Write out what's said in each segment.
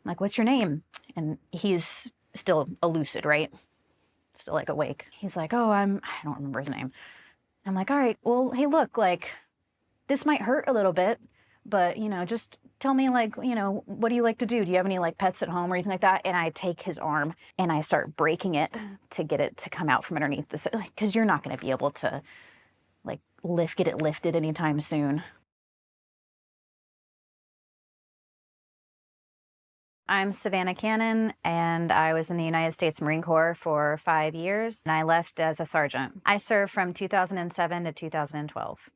I'm like, what's your name? And he's still lucid, right? Still like awake. He's like, oh, I don't remember his name. I'm like, all right, well, hey, look, like, this might hurt a little bit, but, just tell me, like, what do you like to do? Do you have any, like, pets at home or anything like that? And I take his arm and I start breaking it to get it to come out from underneath the, like, because you're not going to be able to, like, get it lifted anytime soon. I'm Savannah Cannon, and I was in the United States Marine Corps for 5 years, and I left as a sergeant. I served from 2007 to 2012.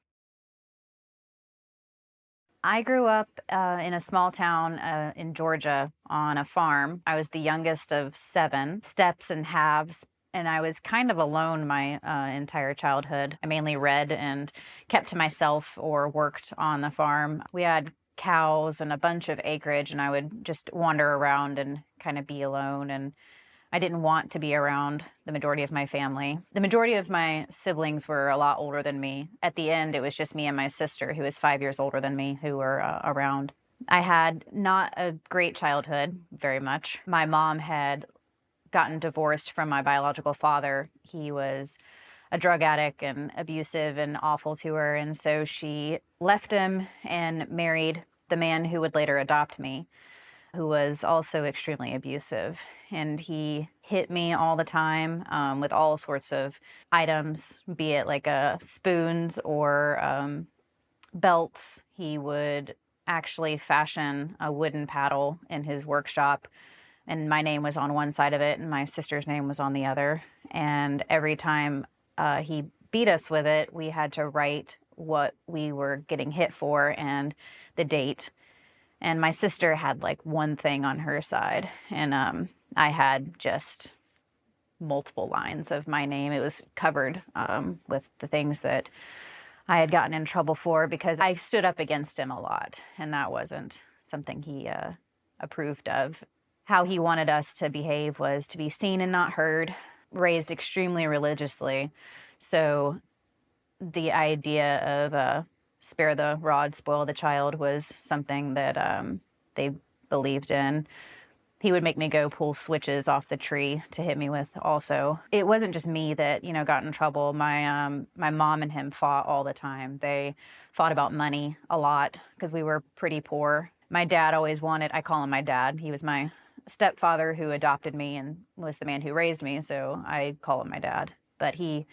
I grew up in a small town in Georgia on a farm. I was the youngest of 7 steps and halves, and I was kind of alone my entire childhood. I mainly read and kept to myself or worked on the farm. We had cows and a bunch of acreage, and I would just wander around and kind of be alone. And I didn't want to be around the majority of my family. The majority of my siblings were a lot older than me. At the end, it was just me and my sister, who is 5 years older than me, who were around. I had not a great childhood, very much. My mom had gotten divorced from my biological father. He was a drug addict and abusive and awful to her. And so she left him and married the man who would later adopt me, who was also extremely abusive. And he hit me all the time with all sorts of items, be it like spoons or belts. He would actually fashion a wooden paddle in his workshop, and my name was on one side of it and my sister's name was on the other. And every time he beat us with it, we had to write what we were getting hit for and the date. And my sister had like one thing on her side, and I had just multiple lines of my name. It was covered with the things that I had gotten in trouble for because I stood up against him a lot, and that wasn't something he approved of. How he wanted us to behave was to be seen and not heard, raised extremely religiously. So the idea of spare the rod, spoil the child was something that they believed in. He would make me go pull switches off the tree to hit me with also. It wasn't just me that, got in trouble. My mom and him fought all the time. They fought about money a lot because we were pretty poor. My dad always wanted, I call him my dad. He was my stepfather who adopted me and was the man who raised me, so I call him my dad. But he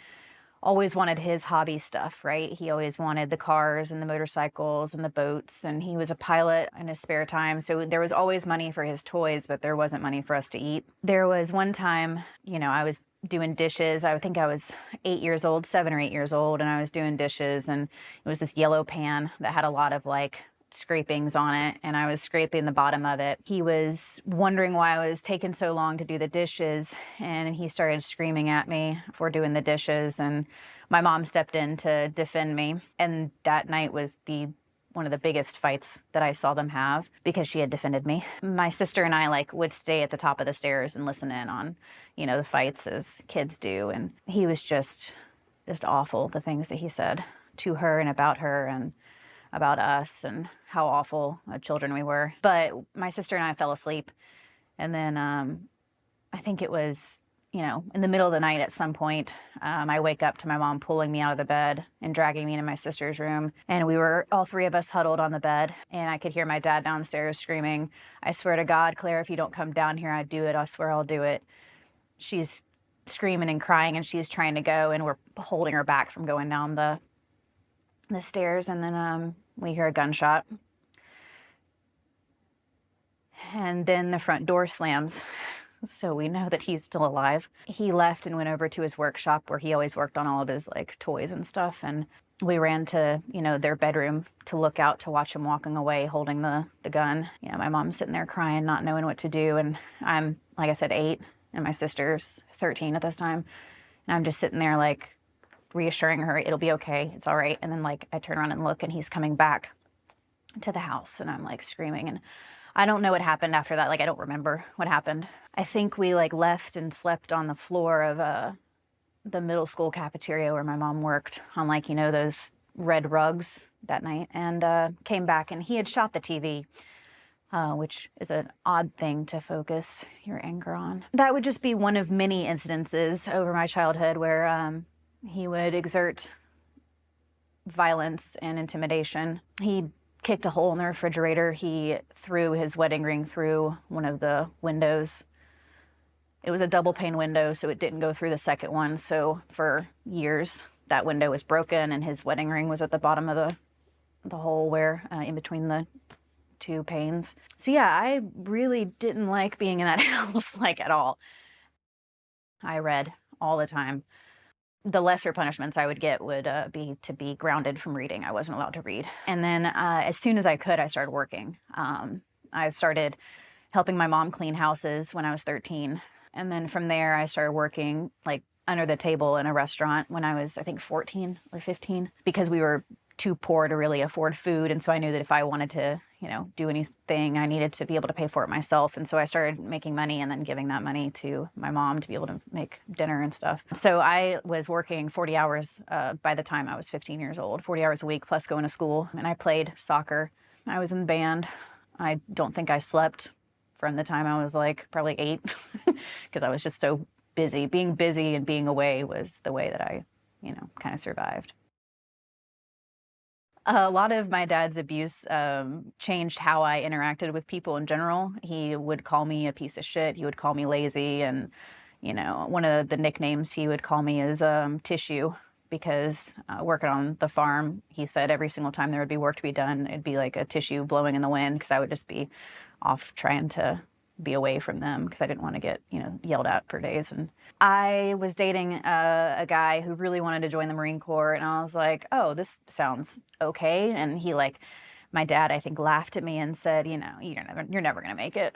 always wanted his hobby stuff, right? He always wanted the cars and the motorcycles and the boats, and he was a pilot in his spare time. So there was always money for his toys, but there wasn't money for us to eat. There was one time, I was doing dishes. I think I was 8 years old, 7 or 8 years old, and I was doing dishes, and it was this yellow pan that had a lot of like scrapings on it, and I was scraping the bottom of it. He was wondering why I was taking so long to do the dishes, and he started screaming at me for doing the dishes, and my mom stepped in to defend me. And that night was one of the biggest fights that I saw them have because she had defended me. My sister and I would stay at the top of the stairs and listen in on, the fights as kids do. And he was just awful, the things that he said to her and about us and how awful children we were. But my sister and I fell asleep. And then I think it was, in the middle of the night at some point, I wake up to my mom pulling me out of the bed and dragging me into my sister's room. And we were all 3 of us huddled on the bed. And I could hear my dad downstairs screaming, "I swear to God, Claire, if you don't come down here, I do it. I swear I'll do it." She's screaming and crying, and she's trying to go, and we're holding her back from going down the stairs. And then we hear a gunshot. And then the front door slams. So we know that he's still alive. He left and went over to his workshop where he always worked on all of his toys and stuff. And we ran to, their bedroom to look out to watch him walking away holding the gun. My mom's sitting there crying, not knowing what to do. And I'm, like I said, 8, and my sister's 13 at this time. And I'm just sitting there reassuring her, it'll be okay, it's all right. And then I turn around and look, and he's coming back to the house, and I'm screaming. And I don't know what happened after that. I don't remember what happened. I think we left and slept on the floor of the middle school cafeteria where my mom worked on those red rugs that night, and came back, and he had shot the TV which is an odd thing to focus your anger on. That would just be one of many incidences over my childhood where he would exert violence and intimidation. He kicked a hole in the refrigerator. He threw his wedding ring through one of the windows. It was a double pane window, so it didn't go through the second one. So for years, that window was broken and his wedding ring was at the bottom of the hole where in between the two panes. So yeah, I really didn't like being in that house, like, at all. I read all the time. The lesser punishments I would get would be to be grounded from reading. I wasn't allowed to read. And then as soon as I could, I started working. I started helping my mom clean houses when I was 13. And then from there, I started working like under the table in a restaurant when I was, I think, 14 or 15, because we were too poor to really afford food. And so I knew that if I wanted to, do anything, I needed to be able to pay for it myself. And so I started making money and then giving that money to my mom to be able to make dinner and stuff. So I was working 40 hours by the time I was 15 years old, 40 hours a week plus going to school. And I played soccer. I was in the band. I don't think I slept from the time I was like probably 8 because I was just so busy. Being busy and being away was the way that I, kind of survived. A lot of my dad's abuse changed how I interacted with people in general. He would call me a piece of shit. He would call me lazy. And, one of the nicknames he would call me is Tissue, because working on the farm, he said every single time there would be work to be done, it'd be like a tissue blowing in the wind because I would just be off trying to be away from them because I didn't want to get, yelled at for days. And I was dating a guy who really wanted to join the Marine Corps, and I was like, oh, this sounds okay. And he, my dad, I think, laughed at me and said, you're never going to make it.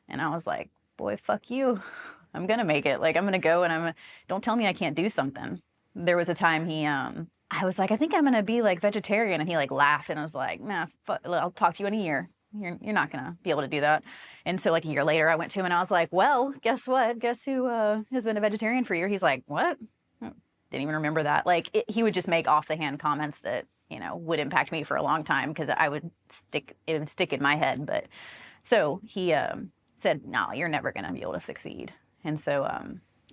And I was like, boy, fuck you. I'm going to make it. I'm going to go and don't tell me I can't do something. There was a time I was like, I think I'm going to be vegetarian. And he laughed and I was like, nah, I'll talk to you in a year. You're not going to be able to do that. And so a year later, I went to him and I was like, well, guess what? Guess who has been a vegetarian for a year? He's like, what? Didn't even remember that. He would just make off the hand comments that, would impact me for a long time because it would stick in my head. But so he said, no, you're never going to be able to succeed. And so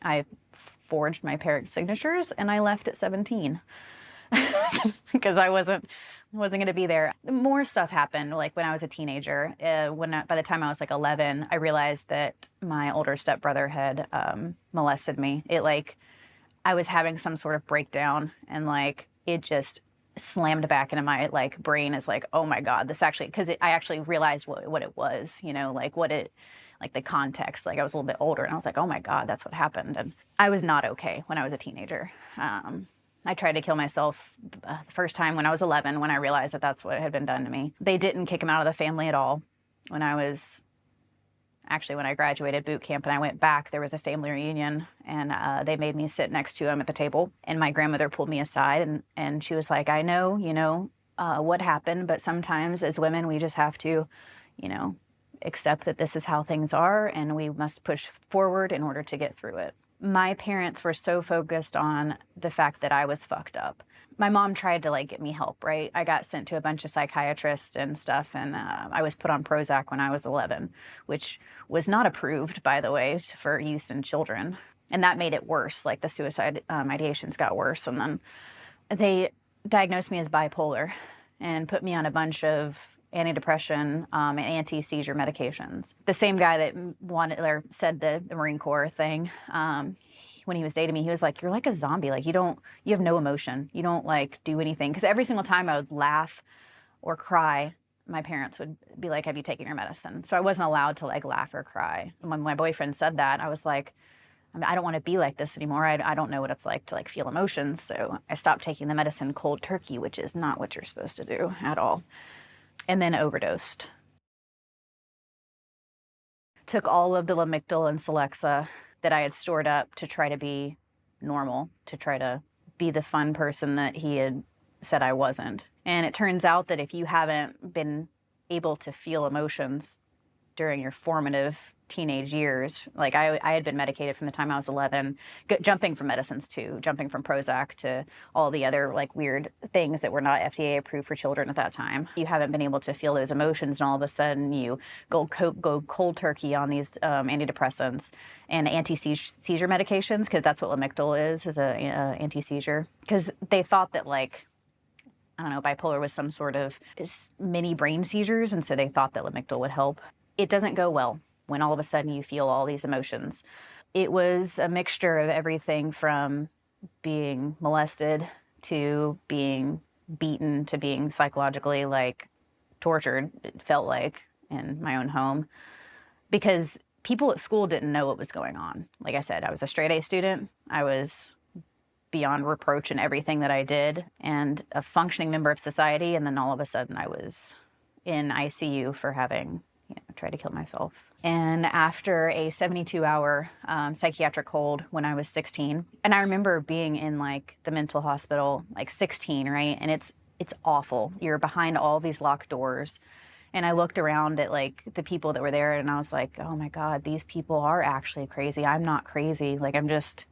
I forged my parents' signatures and I left at 17 because I wasn't going to be there. More stuff happened when I was a teenager. By the time I was 11, I realized that my older stepbrother had molested me. I was having some sort of breakdown and it just slammed back into my brain as oh my God, this actually, because I actually realized what it was, the context. I was a little bit older and I was like, oh my God, that's what happened. And I was not okay when I was a teenager. I tried to kill myself the first time when I was 11 when I realized that that's what had been done to me. They didn't kick him out of the family at all. When I graduated boot camp and I went back, there was a family reunion and they made me sit next to him at the table. And my grandmother pulled me aside and she was like, I know, what happened, but sometimes as women, we just have to, accept that this is how things are and we must push forward in order to get through it. My parents were so focused on the fact that I was fucked up. My mom tried to get me help, right? I got sent to a bunch of psychiatrists and stuff, and I was put on Prozac when I was 11, which was not approved, by the way, for use in children. And that made it worse. The suicide ideations got worse. And then they diagnosed me as bipolar and put me on a bunch of antidepressant and anti-seizure medications. The same guy that said the Marine Corps thing, when he was dating me, he was like, you're like a zombie. You have no emotion. You don't do anything. Because every single time I would laugh or cry, my parents would be like, have you taken your medicine? So I wasn't allowed to laugh or cry. And when my boyfriend said that, I was like, I don't want to be like this anymore. I don't know what it's like to feel emotions. So I stopped taking the medicine cold turkey, which is not what you're supposed to do at all. And then overdosed. Took all of the Lamictal and Celexa that I had stored up to try to be normal, to try to be the fun person that he had said I wasn't. And it turns out that if you haven't been able to feel emotions during your formative teenage years. Like I had been medicated from the time I was 11, jumping from medicines too, jumping from Prozac to all the other like weird things that were not FDA approved for children at that time. You haven't been able to feel those emotions, and all of a sudden you go cold turkey on these antidepressants and anti-seizure medications, because that's what Lamictal is a anti-seizure. Because they thought that, like, I don't know, bipolar was some sort of mini brain seizures, and so they thought that Lamictal would help. It doesn't go well when all of a sudden you feel all these emotions. It was a mixture of everything from being molested to being beaten to being psychologically like tortured, it felt like, in my own home, because people at school didn't know what was going on. Like I said, I was a straight A student. I was beyond reproach in everything that I did and a functioning member of society. And then all of a sudden I was in ICU for having, tried to kill myself. And after a 72-hour psychiatric hold when I was 16, and I remember being in like the mental hospital, like 16, right? And it's awful. You're behind all these locked doors. And I looked around at like the people that were there, and I was like, oh my God, these people are actually crazy. I'm not crazy. Like, I'm just,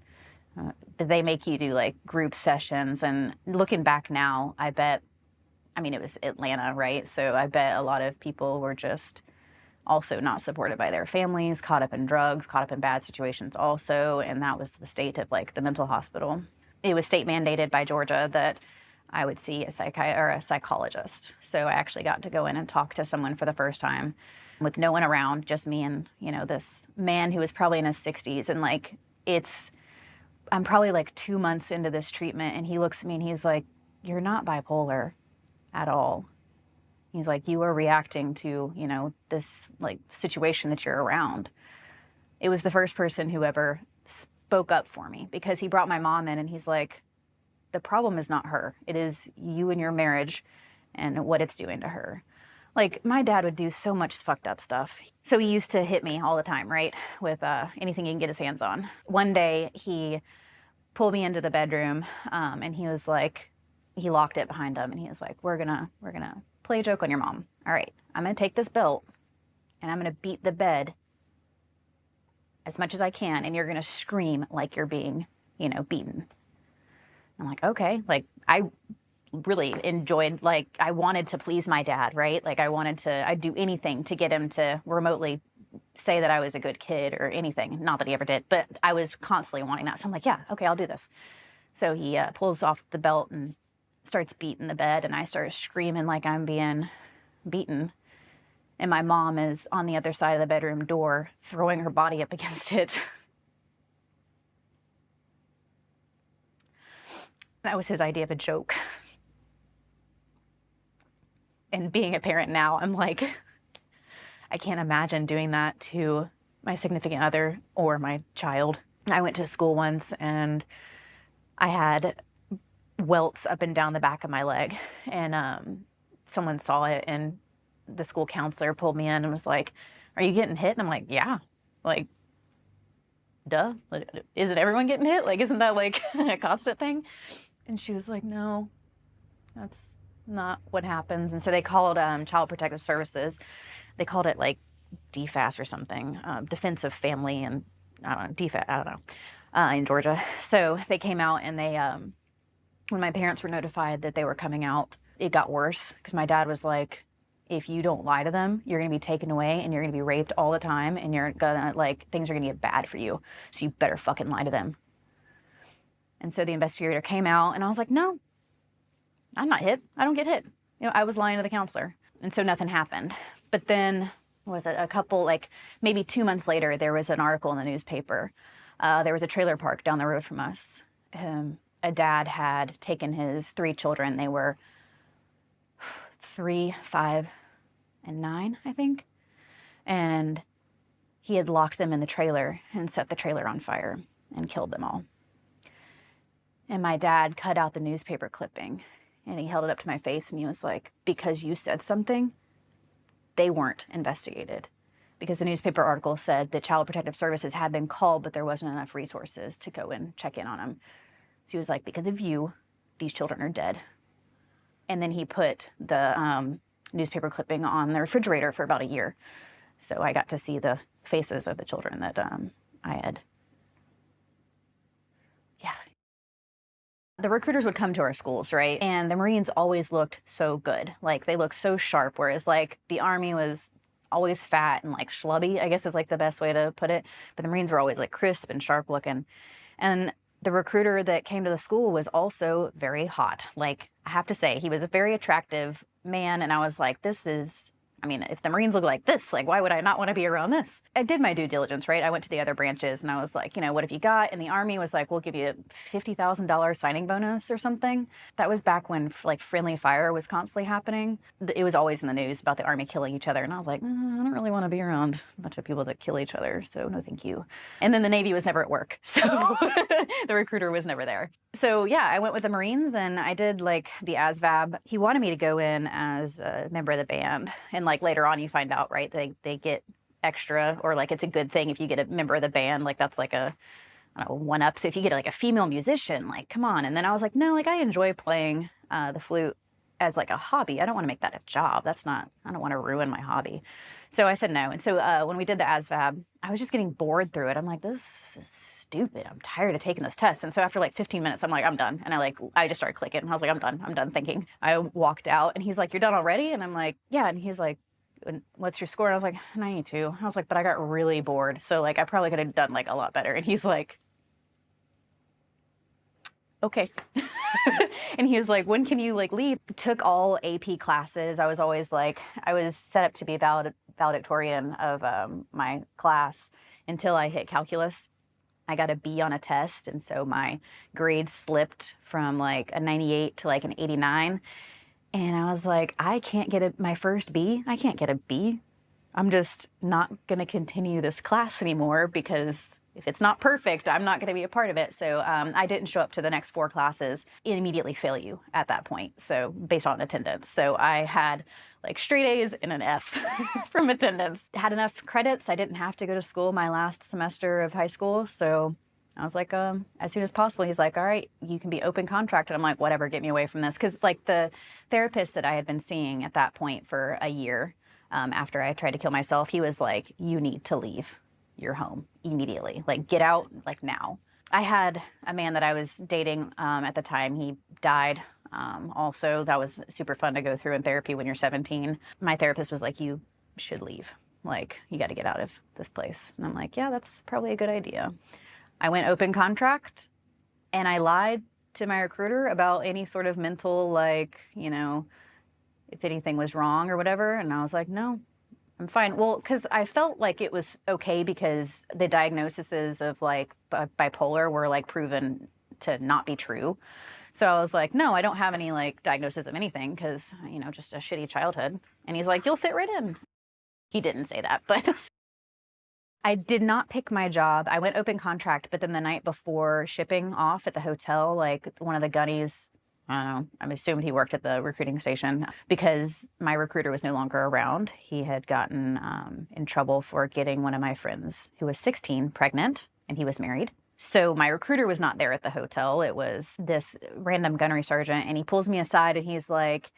they make you do like group sessions. And looking back now, I bet, I mean, it was Atlanta, right? So I bet a lot of people were just also not supported by their families, caught up in drugs, caught up in bad situations also. And that was the state of like the mental hospital. It was state mandated by Georgia that I would see a psychologist. So I actually got to go in and talk to someone for the first time with no one around, just me and, this man who was probably in his 60s. And like, I'm probably like 2 months into this treatment, and he looks at me and he's like, you're not bipolar at all. He's like, you are reacting to, this like situation that you're around. It was the first person who ever spoke up for me, because he brought my mom in and he's like, the problem is not her. It is you and your marriage and what it's doing to her. Like, my dad would do so much fucked up stuff. So he used to hit me all the time, right? With anything he can get his hands on. One day he pulled me into the bedroom and he was like, he locked it behind him and he was like, we're gonna play a joke on your mom. All right, I'm gonna take this belt and I'm gonna beat the bed as much as I can, and you're gonna scream like you're being, beaten. I'm like, okay. Like, I really enjoyed, like, I wanted to please my dad, right? Like, I'd do anything to get him to remotely say that I was a good kid or anything. Not that he ever did, but I was constantly wanting that. So I'm like, yeah, okay, I'll do this. So he pulls off the belt and starts beating the bed, and I start screaming like I'm being beaten. And my mom is on the other side of the bedroom door, throwing her body up against it. That was his idea of a joke. And being a parent now, I'm like, I can't imagine doing that to my significant other or my child. I went to school once and I had welts up and down the back of my leg, and someone saw it, and the school counselor pulled me in and was like, are you getting hit? And I'm like, yeah, like, duh. Isn't everyone getting hit? Like, isn't that like a constant thing? And she was like, no, that's not what happens. And so they called Child Protective Services. They called it like DFAS or something, Defensive Family, and I don't know, DFAS, I don't know, in Georgia. So they came out, and they, when my parents were notified that they were coming out, it got worse, because my dad was like, if you don't lie to them, you're going to be taken away and you're going to be raped all the time, and you're going to, like, things are going to get bad for you. So you better fucking lie to them. And so the investigator came out, and I was like, no, I'm not hit. I don't get hit. I was lying to the counselor. And so nothing happened. But then, was it a couple, like maybe 2 months later, there was an article in the newspaper. There was a trailer park down the road from us. A dad had taken his 3 children. They were 3, 5, and 9, I think. And he had locked them in the trailer and set the trailer on fire and killed them all. And my dad cut out the newspaper clipping, and he held it up to my face, and he was like, because you said something, they weren't investigated. Because the newspaper article said that Child Protective Services had been called, but there wasn't enough resources to go and check in on them. So he was like, because of you, these children are dead. And then he put the newspaper clipping on the refrigerator for about a year. So I got to see the faces of the children that I had. Yeah. The recruiters would come to our schools, right? And the Marines always looked so good. Like they looked so sharp, whereas like the Army was always fat and like schlubby, I guess is like the best way to put it. But the Marines were always like crisp and sharp looking. And the recruiter that came to the school was also very hot. Like I have to say, he was a very attractive man. And I was like, this is, I mean, if the Marines look like this, like, why would I not want to be around this? I did my due diligence, right? I went to the other branches and I was like, what have you got? And the Army was like, we'll give you a $50,000 signing bonus or something. That was back when like friendly fire was constantly happening. It was always in the news about the Army killing each other. And I was like, I don't really want to be around a bunch of people that kill each other. So no, thank you. And then the Navy was never at work. So the recruiter was never there. So yeah, I went with the Marines and I did like the ASVAB. He wanted me to go in as a member of the band. And like later on you find out, right, they get extra, or like it's a good thing if you get a member of the band, like that's like a, I don't know, one up. So if you get like a female musician, like come on. And then I was like, no, like I enjoy playing the flute as like a hobby. I don't want to make that a job. That's not, I don't want to ruin my hobby. So I said no. And so when we did the ASVAB, I was just getting bored through it. I'm like, this is stupid. I'm tired of taking this test. And so after like 15 minutes, I'm like, I'm done. And I just started clicking. And I was like, I'm done thinking. I walked out and he's like, you're done already? And I'm like, yeah. And he's like, what's your score? And I was like, 92. I was like, but I got really bored. So like, I probably could have done like a lot better. And he's like, okay. And he was like, when can you like leave? Took all AP classes. I was always like, I was set up to be valedictorian of my class until I hit calculus. I got a B on a test. And so my grade slipped from like a 98 to like an 89. And I was like, I can't get my first B. I can't get a B. I'm just not going to continue this class anymore because if it's not perfect, I'm not going to be a part of it. So I didn't show up to the next 4 classes. It immediately fail you at that point. So based on attendance. So I had like straight A's and an F from attendance. Had enough credits. I didn't have to go to school my last semester of high school. So I was like, as soon as possible. He's like, all right, you can be open contract. And I'm like, whatever, get me away from this. Because like the therapist that I had been seeing at that point for a year after I tried to kill myself, he was like, you need to leave your home immediately. Like, get out, like now. I had a man that I was dating at the time. He died. Also, that was super fun to go through in therapy when you're 17. My therapist was like, you should leave. Like, you got to get out of this place. And I'm like, yeah, that's probably a good idea. I went open contract and I lied to my recruiter about any sort of mental, like, if anything was wrong or whatever. And I was like, no, I'm fine. Well, because I felt like it was okay because the diagnoses of like bipolar were like proven to not be true. So I was like, no, I don't have any like diagnosis of anything because, just a shitty childhood. And he's like, you'll fit right in. He didn't say that, but I did not pick my job. I went open contract, but then the night before shipping off at the hotel, like one of the gunnies, I don't know, I assumed he worked at the recruiting station because my recruiter was no longer around. He had gotten in trouble for getting one of my friends who was 16 pregnant, and he was married. So my recruiter was not there at the hotel. It was this random gunnery sergeant, and he pulls me aside and he's like,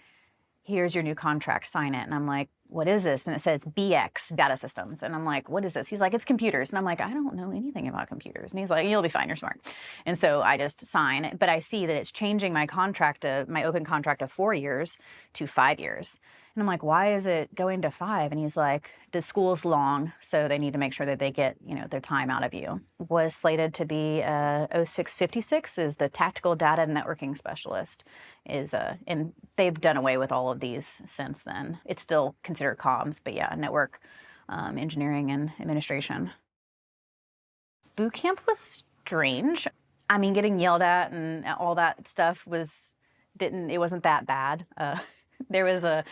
here's your new contract, sign it. And I'm like, what is this? And it says BX data systems. And I'm like, what is this? He's like, it's computers. And I'm like, I don't know anything about computers. And he's like, you'll be fine, you're smart. And so I just sign, but I see that it's changing my contract, my open contract of 4 years to 5 years. And I'm like, why is it going to 5? And he's like, the school's long, so they need to make sure that they get, their time out of you. Was slated to be 0656 is the tactical data networking specialist. And they've done away with all of these since then. It's still considered comms, but yeah, network engineering and administration. Boot camp was strange. I mean, getting yelled at and all that stuff it wasn't that bad. There was a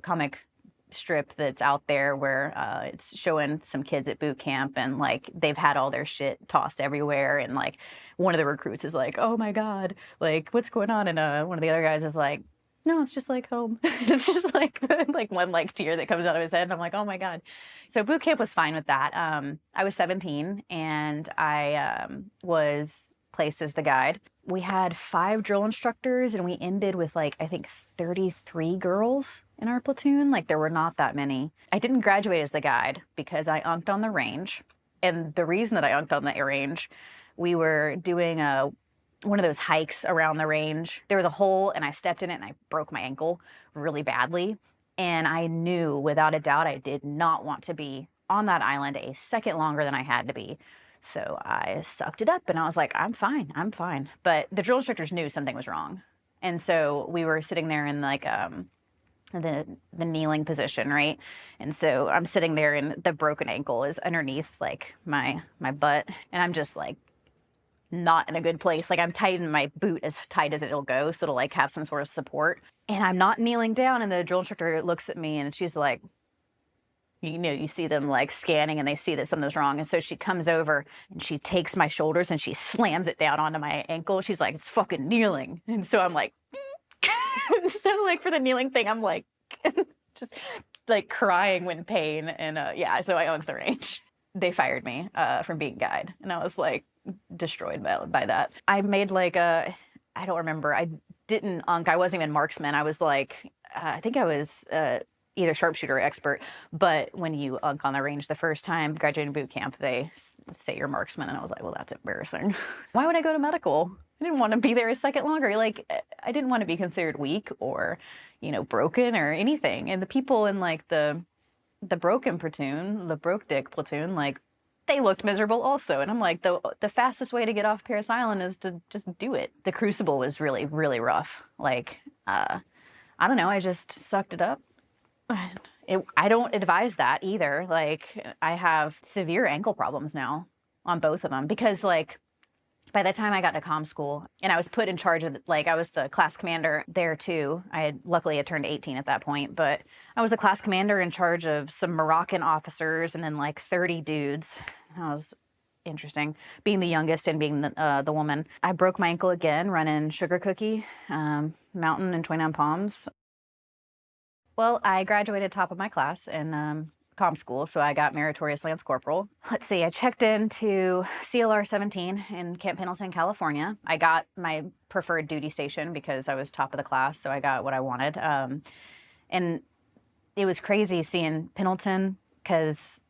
comic strip that's out there where it's showing some kids at boot camp and like they've had all their shit tossed everywhere, and like one of the recruits is like, oh my god, like what's going on? And one of the other guys is like, no, it's just like home. It's just like one like tear that comes out of his head, and I'm like, oh my god. So boot camp was fine with that. I was 17 and I was placed as the guide. We had 5 drill instructors and we ended with like, I think 33 girls. in our platoon. Like, there were not that many. I didn't graduate as the guide because I unked on the range. And the reason that I unked on the range, we were doing one of those hikes around the range. There was a hole and I stepped in it and I broke my ankle really badly. And I knew without a doubt I did not want to be on that island a second longer than I had to be. So I sucked it up and I was like, I'm fine, I'm fine. But the drill instructors knew something was wrong. And so we were sitting there in like the kneeling position, right? And so I'm sitting there and the broken ankle is underneath like my butt. And I'm just like not in a good place. Like, I'm tightening my boot as tight as it'll go, so it'll like have some sort of support. And I'm not kneeling down, and the drill instructor looks at me and she's like, you know, you see them like scanning and they see that something's wrong. And so she comes over and she takes my shoulders and she slams it down onto my ankle. She's like, it's fucking kneeling. And so I'm like, so like for the kneeling thing, I'm like, just like crying when pain. And yeah, so I unked the range. They fired me from being guide. And I was like destroyed by that. I made like I don't remember. I didn't unk. I wasn't even marksman. I was like, I think I was either sharpshooter or expert. But when you unk on the range the first time, graduating boot camp, they say you're marksman. And I was like, well, that's embarrassing. Why would I go to medical? I didn't want to be there a second longer. Like, I didn't want to be considered weak or, you know, broken or anything. And the people in like the broken platoon, the broke dick platoon, like, they looked miserable also. And I'm like, the fastest way to get off Paris Island is to just do it. The crucible was really, really rough. Like, I don't know, I just sucked it up. I don't advise that either. Like, I have severe ankle problems now on both of them because, like, by the time I got to comm school and I was put in charge of, like, I was the class commander there too. Luckily had turned 18 at that point, but I was the class commander in charge of some Moroccan officers and then like 30 dudes. That was interesting, being the youngest and being the woman. I broke my ankle again running Sugar Cookie Mountain in 29 Palms. Well, I graduated top of my class in comm school, so I got meritorious Lance Corporal. Let's see, I checked into CLR 17 in Camp Pendleton, California. I got my preferred duty station because I was top of the class, so I got what I wanted. And it was crazy seeing Pendleton because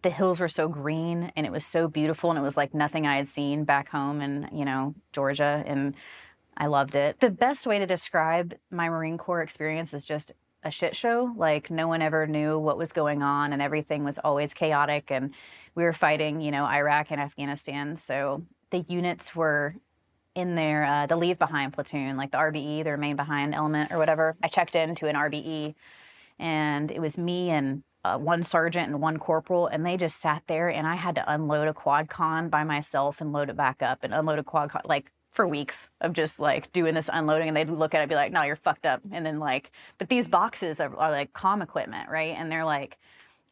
the hills were so green and it was so beautiful and it was like nothing I had seen back home in, you know, Georgia, and I loved it. The best way to describe my Marine Corps experience is just a shit show. Like, no one ever knew what was going on and everything was always chaotic, and we were fighting, you know, Iraq and Afghanistan. So the units were in their the leave behind platoon, like the RBE, the remain behind element or whatever. I checked into an RBE and it was me and one sergeant and one corporal, and they just sat there and I had to unload a quad con by myself and load it back up and unload a quad con, like, for weeks of just like doing this unloading, and they'd look at it and be like, no, you're fucked up. And then like, but these boxes are like comm equipment, right? And they're like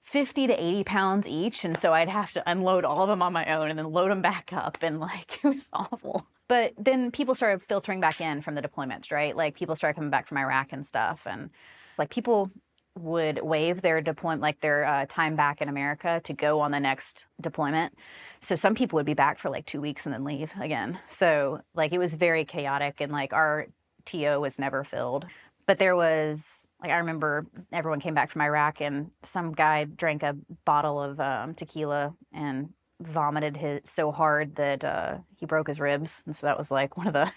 50 to 80 pounds each. And so I'd have to unload all of them on my own and then load them back up. And like, it was awful. But then people started filtering back in from the deployments, right? Like, people started coming back from Iraq and stuff. And like, people would waive their deployment, like their time back in America to go on the next deployment. So some people would be back for like 2 weeks and then leave again. So like, it was very chaotic, and like our TO was never filled. But there was, like, I remember everyone came back from Iraq and some guy drank a bottle of tequila and vomited so hard that he broke his ribs. And so that was like one of the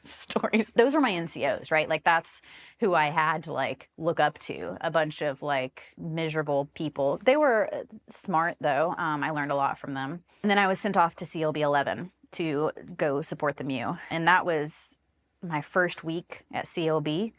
stories. Those were my NCOs, right? Like, that's who I had to like look up to, a bunch of like miserable people. They were smart though. I learned a lot from them. And then I was sent off to CLB 11 to go support the MEU. And that was my first week at CLB.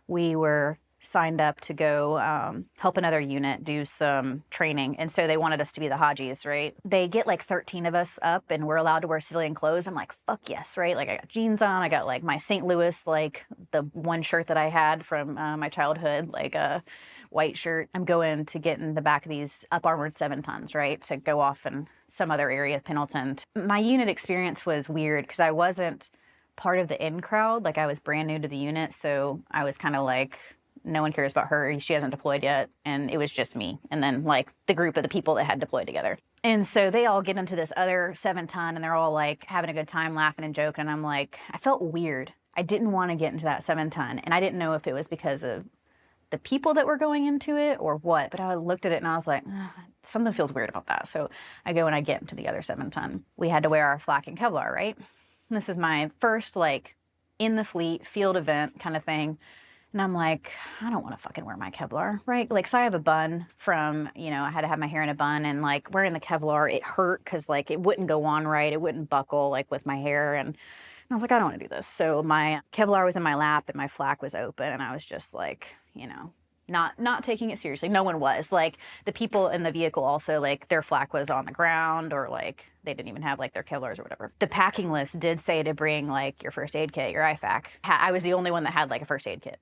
We were signed up to go help another unit do some training. And so they wanted us to be the Hajis, right? They get like 13 of us up and we're allowed to wear civilian clothes. I'm like, fuck yes, right? Like, I got jeans on, I got like my St. Louis, like the one shirt that I had from my childhood, like a white shirt. I'm going to get in the back of these up-armored 7 tons, right? To go off in some other area of Pendleton. My unit experience was weird because I wasn't part of the in crowd. Like, I was brand new to the unit. So I was kind of like, no one cares about her, she hasn't deployed yet. And it was just me. And then like the group of the people that had deployed together. And so they all get into this other 7 ton and they're all like having a good time, laughing and joking. And I'm like, I felt weird. I didn't want to get into that 7 ton. And I didn't know if it was because of the people that were going into it or what, but I looked at it and I was like, something feels weird about that. So I go and I get into the other 7-ton. We had to wear our flak and Kevlar, right? And this is my first like in the fleet field event kind of thing. And I'm like, I don't want to fucking wear my Kevlar, right? Like, so I have a bun from, I had to have my hair in a bun, and like wearing the Kevlar, it hurt because like it wouldn't go on right. It wouldn't buckle like with my hair. And I was like, I don't want to do this. So my Kevlar was in my lap and my flak was open. And I was just like, not taking it seriously. No one was. Like the people in the vehicle also, like their flak was on the ground, or like they didn't even have like their Kevlars or whatever. The packing list did say to bring like your first aid kit, your IFAC. I was the only one that had like a first aid kit.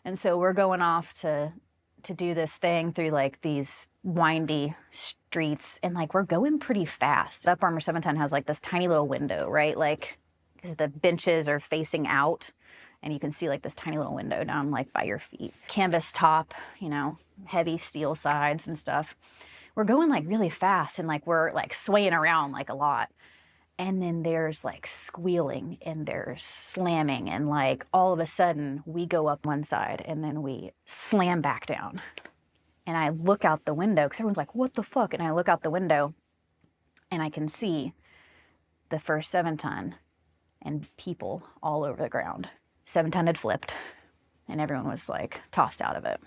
And so we're going off to do this thing through like these windy streets, and like we're going pretty fast. Up Armor 7-ton has like this tiny little window, right? Like, because the benches are facing out, and you can see like this tiny little window down like by your feet. Canvas top, heavy steel sides and stuff. We're going like really fast, and like we're like swaying around like a lot. And then there's like squealing and there's slamming, and like all of a sudden we go up one side and then we slam back down. And I look out the window because everyone's like, what the fuck? And I look out the window and I can see the first 7-ton and people all over the ground. 7-ton had flipped and everyone was like tossed out of it.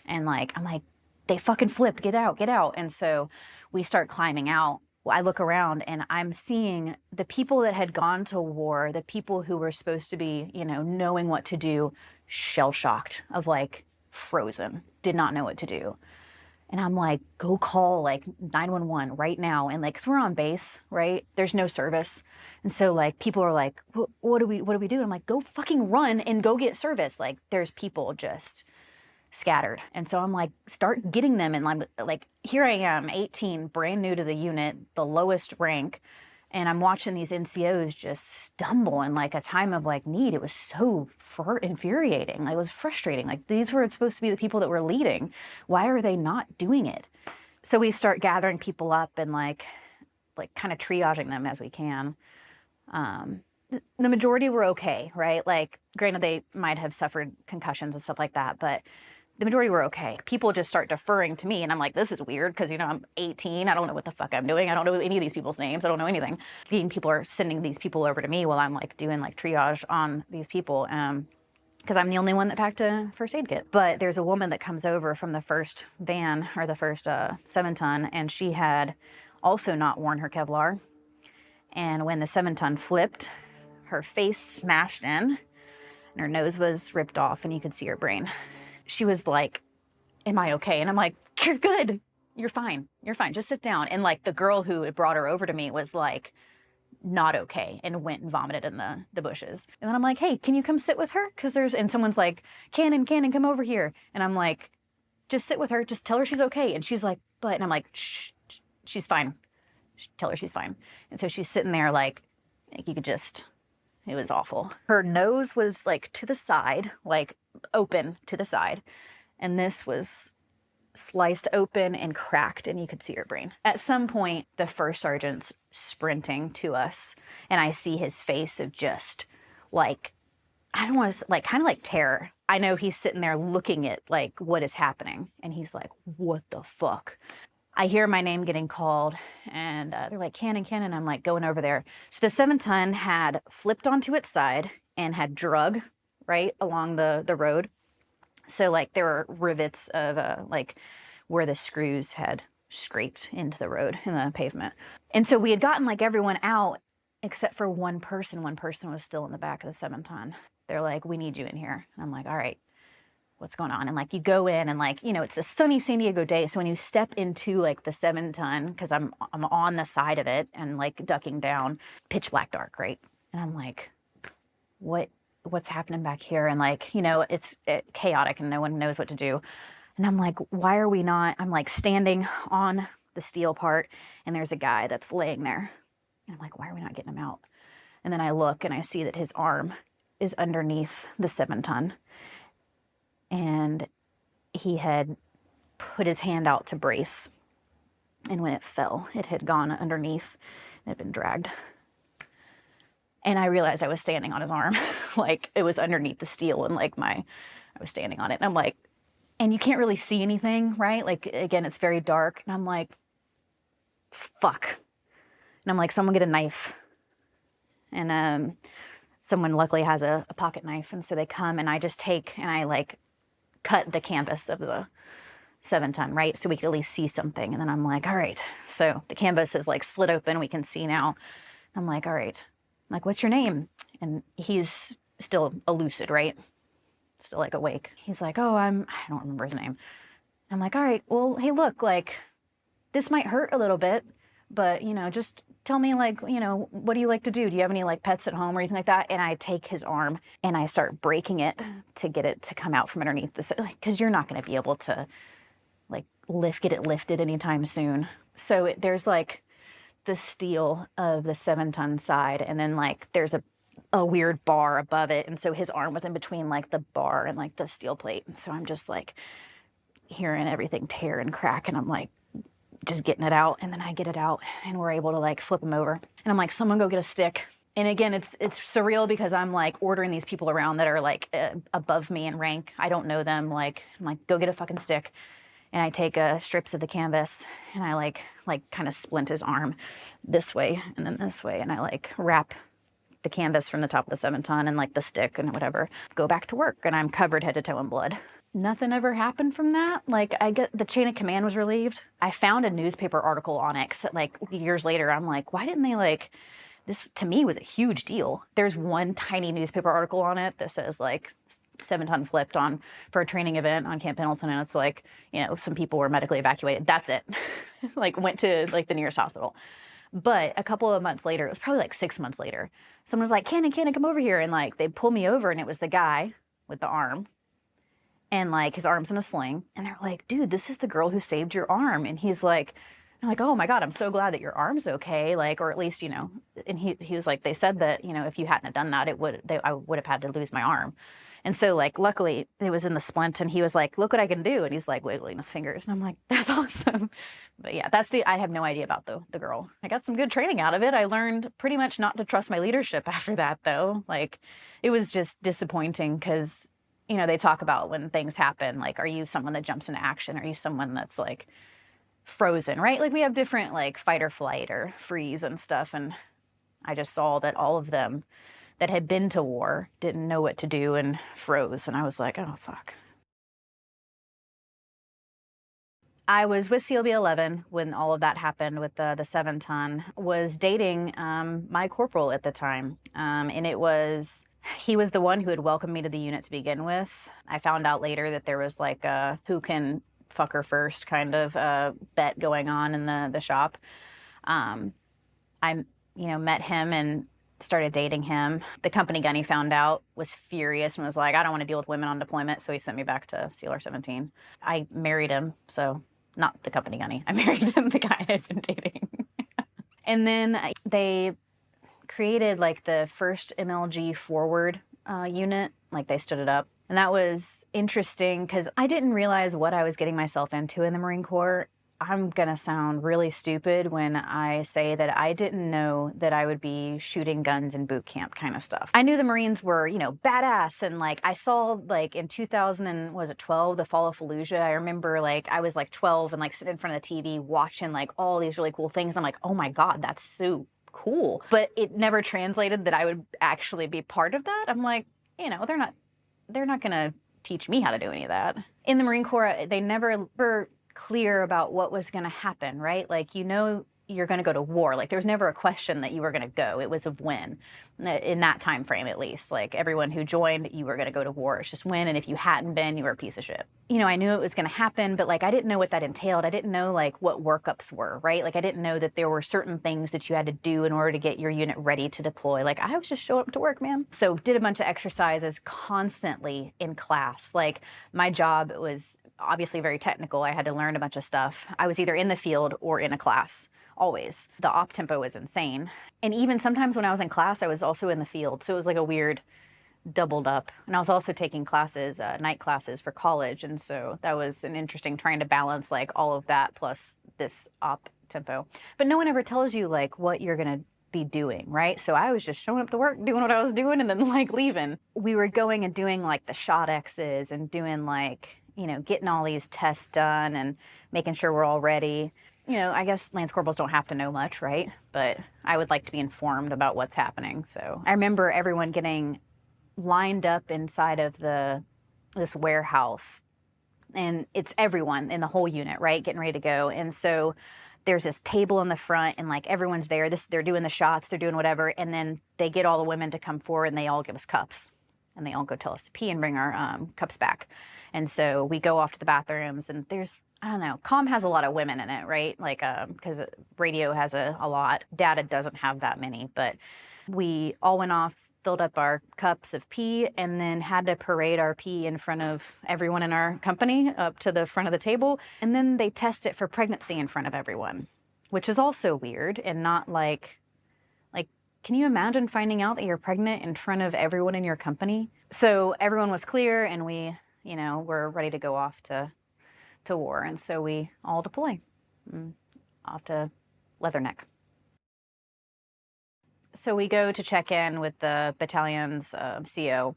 And like, I'm like, they fucking flipped, get out, get out. And so we start climbing out. I look around and I'm seeing the people that had gone to war, the people who were supposed to be, knowing what to do, shell-shocked, of like frozen, did not know what to do. And I'm like, go call like 911 right now. And like, 'cause we're on base, right? There's no service. And so like people are like, what do we do? And I'm like, go fucking run and go get service. Like there's people just scattered. And so I'm like, start getting them. And I'm like, here I am, 18, brand new to the unit, the lowest rank. And I'm watching these NCOs just stumble in like a time of like need. It was so infuriating. It was frustrating. Like these were supposed to be the people that were leading. Why are they not doing it? So we start gathering people up and like kind of triaging them as we can. The majority were okay, right? Like granted, they might have suffered concussions and stuff like that, but the majority were okay. People just start deferring to me, and I'm like, this is weird because, I'm 18. I don't know what the fuck I'm doing. I don't know any of these people's names. I don't know anything. People are sending these people over to me while I'm like doing like triage on these people because I'm the only one that packed a first aid kit. But there's a woman that comes over from the first van, or the first 7-ton, and she had also not worn her Kevlar. And when the 7-ton flipped, her face smashed in and her nose was ripped off and you could see her brain. She was like, am I okay? And I'm like, you're good. You're fine. You're fine. Just sit down. And like the girl who had brought her over to me was like, not okay, and went and vomited in the bushes. And then I'm like, hey, can you come sit with her? And someone's like, Cannon, come over here. And I'm like, just sit with her. Just tell her she's okay. And she's like, but, and I'm like, shh, she's fine. Tell her she's fine. And so she's sitting there like you could just, it was awful. Her nose was like to the side, like open to the side. And this was sliced open and cracked, and you could see her brain. At some point, the first sergeant's sprinting to us, and I see his face of just like, I don't want to, like, kind of like terror. I know he's sitting there looking at like what is happening, and he's like, what the fuck? I hear my name getting called, and they're like, Cannon. I'm like going over there. So the 7-ton had flipped onto its side and had drug right along the road. So like there were rivets of like where the screws had scraped into the road in the pavement. And so we had gotten like everyone out except for one person. One person was still in the back of the 7-ton. They're like, we need you in here. And I'm like, all right, what's going on? And like you go in and like, it's a sunny San Diego day. So when you step into like the 7-ton, because I'm on the side of it and like ducking down, pitch black dark, right? And I'm like, what's happening back here? And like, it's chaotic and no one knows what to do. And I'm like, why are we not? I'm like standing on the steel part and there's a guy that's laying there. And I'm like, why are we not getting him out? And then I look and I see that his arm is underneath the 7-ton. And he had put his hand out to brace. And when it fell, it had gone underneath and had been dragged. And I realized I was standing on his arm. Like it was underneath the steel and like I was standing on it. And I'm like, and you can't really see anything, right? Like, again, it's very dark. And I'm like, fuck. And I'm like, someone get a knife. And someone luckily has a pocket knife. And so they come, and I just take and I like cut the canvas of the 7-ton, right? So we could at least see something. And then I'm like, all right. So the canvas is like slit open. We can see now. I'm like, all right. I'm like, what's your name? And he's still lucid, right? Still like awake. He's like, oh, I don't remember his name. I'm like, all right, well, hey, look, like, this might hurt a little bit, but, you know, just tell me, like, you know, what do you like to do? Do you have any, like, pets at home or anything like that? And I take his arm and I start breaking it to get it to come out from underneath the, like, because you're not going to be able to, like, get it lifted anytime soon. So there's, like, the steel of the 7-ton side, and then, like, there's a weird bar above it. And so his arm was in between, like, the bar and, like, the steel plate. And so I'm just, like, hearing everything tear and crack, and I'm, like, just getting it out. And then I get it out, and we're able to, like, flip him over. And I'm like, someone go get a stick. And again, it's surreal because I'm, like, ordering these people around that are, like, above me in rank. I don't know them. Like, I'm like, go get a fucking stick. And I take strips of the canvas, and I, like kind of splint his arm this way and then this way. And I, like, wrap the canvas from the top of the 7-ton and, like, the stick and whatever. Go back to work, and I'm covered head to toe in blood. Nothing ever happened from that. Like, the chain of command was relieved. I found a newspaper article on it, like, years later. I'm like, why didn't they, like, this to me was a huge deal. There's one tiny newspaper article on it that says, like, 7-ton flipped on for a training event on Camp Pendleton, and it's like, you know, some people were medically evacuated. That's it. Like, went to, like, the nearest hospital. But a couple of months later, it was probably like 6 months later, someone was like, Cannon, come over here. And, like, they pulled me over, and it was the guy with the arm, and, like, his arm's in a sling. And they're like, dude, this is the girl who saved your arm. And he's like, I'm like, oh my God, I'm so glad that your arm's okay. Like, or at least, you know, and he was like, they said that, you know, if you hadn't have done that, I would have had to lose my arm. And so, like, luckily it was in the splint, and he was like, look what I can do. And he's, like, wiggling his fingers. And I'm like, that's awesome. But yeah, I have no idea about the girl. I got some good training out of it. I learned pretty much not to trust my leadership after that, though. Like, it was just disappointing because, you know, they talk about when things happen, like, are you someone that jumps into action? Are you someone that's, like, frozen, right? Like, we have different, like, fight or flight or freeze and stuff. And I just saw that all of them that had been to war didn't know what to do and froze. And I was like, oh, fuck. I was with CLB 11 when all of that happened with the 7-ton, was dating my corporal at the time. And he was the one who had welcomed me to the unit to begin with. I found out later that there was, like, a who can fuck her first kind of bet going on in the shop. I, you know, met him and started dating him. The company gunny found out, was furious, and was like, I don't want to deal with women on deployment, so he sent me back to CLR 17. I married him, so not the company gunny. I married him, the guy I'd been dating. And then they created, like, the first MLG forward unit. Like, they stood it up. And that was interesting because I didn't realize what I was getting myself into in the Marine Corps. I'm gonna sound really stupid when I say that I didn't know that I would be shooting guns in boot camp kind of stuff. I knew the Marines were, you know, badass, and, like, I saw, like, in 2012, the Fall of Fallujah. I remember, like, I was like 12 and, like, sitting in front of the TV watching, like, all these really cool things. And I'm like, oh my God, that's so cool. But it never translated that I would actually be part of that. I'm like, you know, they're not gonna teach me how to do any of that. In the Marine Corps, they never were clear about what was going to happen, right? Like, you know, you're going to go to war. Like, there was never a question that you were going to go. It was of when, in that time frame at least. Like, everyone who joined, you were going to go to war. It's just when, and if you hadn't been, you were a piece of shit. You know, I knew it was going to happen, but, like, I didn't know what that entailed. I didn't know, like, what workups were, right? Like, I didn't know that there were certain things that you had to do in order to get your unit ready to deploy. Like, I was just showing up to work, man. So did a bunch of exercises constantly in class. Like, my job was obviously very technical. I had to learn a bunch of stuff. I was either in the field or in a class, always. The op tempo was insane. And even sometimes when I was in class, I was also in the field. So it was like a weird doubled up. And I was also taking classes, night classes for college. And so that was an interesting trying to balance, like, all of that plus this op tempo. But no one ever tells you, like, what you're going to be doing, right? So I was just showing up to work, doing what I was doing, and then, like, leaving. We were going and doing, like, the shot X's and doing, like, getting all these tests done and making sure we're all ready. I guess Lance Corporals don't have to know much, right? But I would like to be informed about what's happening. So I remember everyone getting lined up inside of this warehouse, and it's everyone in the whole unit, right, getting ready to go. And so there's this table in the front, and like everyone's there. They're doing the shots, they're doing whatever, and then they get all the women to come forward, and they all give us cups, and they all go tell us to pee and bring our cups back. And so we go off to the bathrooms, and there's, I don't know, comm has a lot of women in it, right? Like, because radio has a lot. Data doesn't have that many, but we all went off, filled up our cups of pee, and then had to parade our pee in front of everyone in our company up to the front of the table. And then they test it for pregnancy in front of everyone, which is also weird and not like, can you imagine finding out that you're pregnant in front of everyone in your company? So everyone was clear, and we, were ready to go off to war. And so we all deploy off to Leatherneck. So we go to check in with the battalion's CO,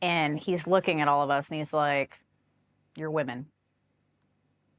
and he's looking at all of us, and he's like, "You're women."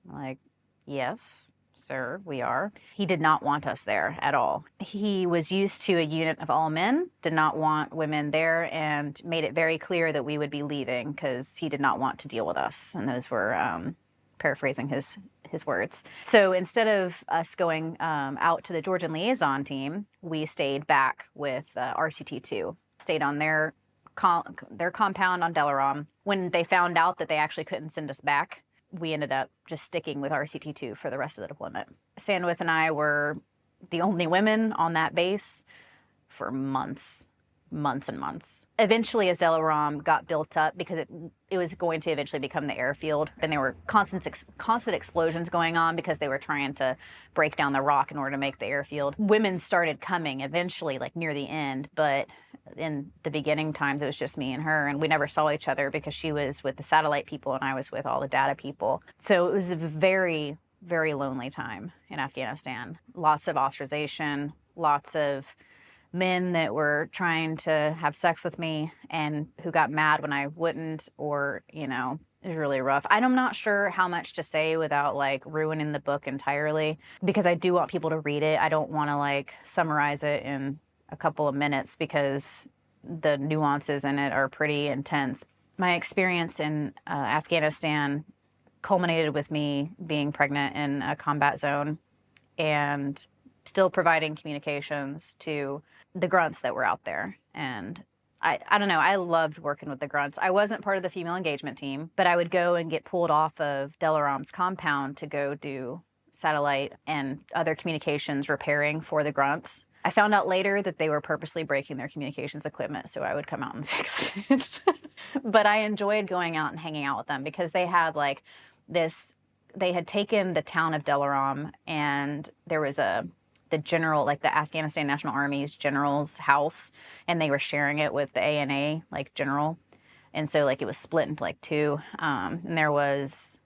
I'm like, "Yes, sir, we are." He did not want us there at all. He was used to a unit of all men, did not want women there, and made it very clear that we would be leaving because he did not want to deal with us. And those were paraphrasing his words. So instead of us going out to the Georgian liaison team, we stayed back with RCT2, stayed on their compound on Delaram. When they found out that they actually couldn't send us back, we ended up just sticking with RCT2 for the rest of the deployment. Sandwith and I were the only women on that base for months and months. Eventually, as Delaram got built up, because it was going to eventually become the airfield, and there were constant explosions going on because they were trying to break down the rock in order to make the airfield. Women started coming eventually, like near the end, but in the beginning times, it was just me and her, and we never saw each other because she was with the satellite people and I was with all the data people. So it was a very, very lonely time in Afghanistan. Lots of ostracization, lots of men that were trying to have sex with me and who got mad when I wouldn't, or, it was really rough. I'm not sure how much to say without like ruining the book entirely, because I do want people to read it. I don't want to like summarize it in a couple of minutes because the nuances in it are pretty intense. My experience in Afghanistan culminated with me being pregnant in a combat zone and still providing communications to the grunts that were out there. And I don't know, I loved working with the grunts. I wasn't part of the female engagement team, but I would go and get pulled off of Delaram's compound to go do satellite and other communications repairing for the grunts. I found out later that they were purposely breaking their communications equipment, so I would come out and fix it. But I enjoyed going out and hanging out with them because they had like this, they had taken the town of Delaram, and there was the general, like the Afghanistan National Army's general's house, and they were sharing it with the ANA, like general. And so like it was split into like two. And there was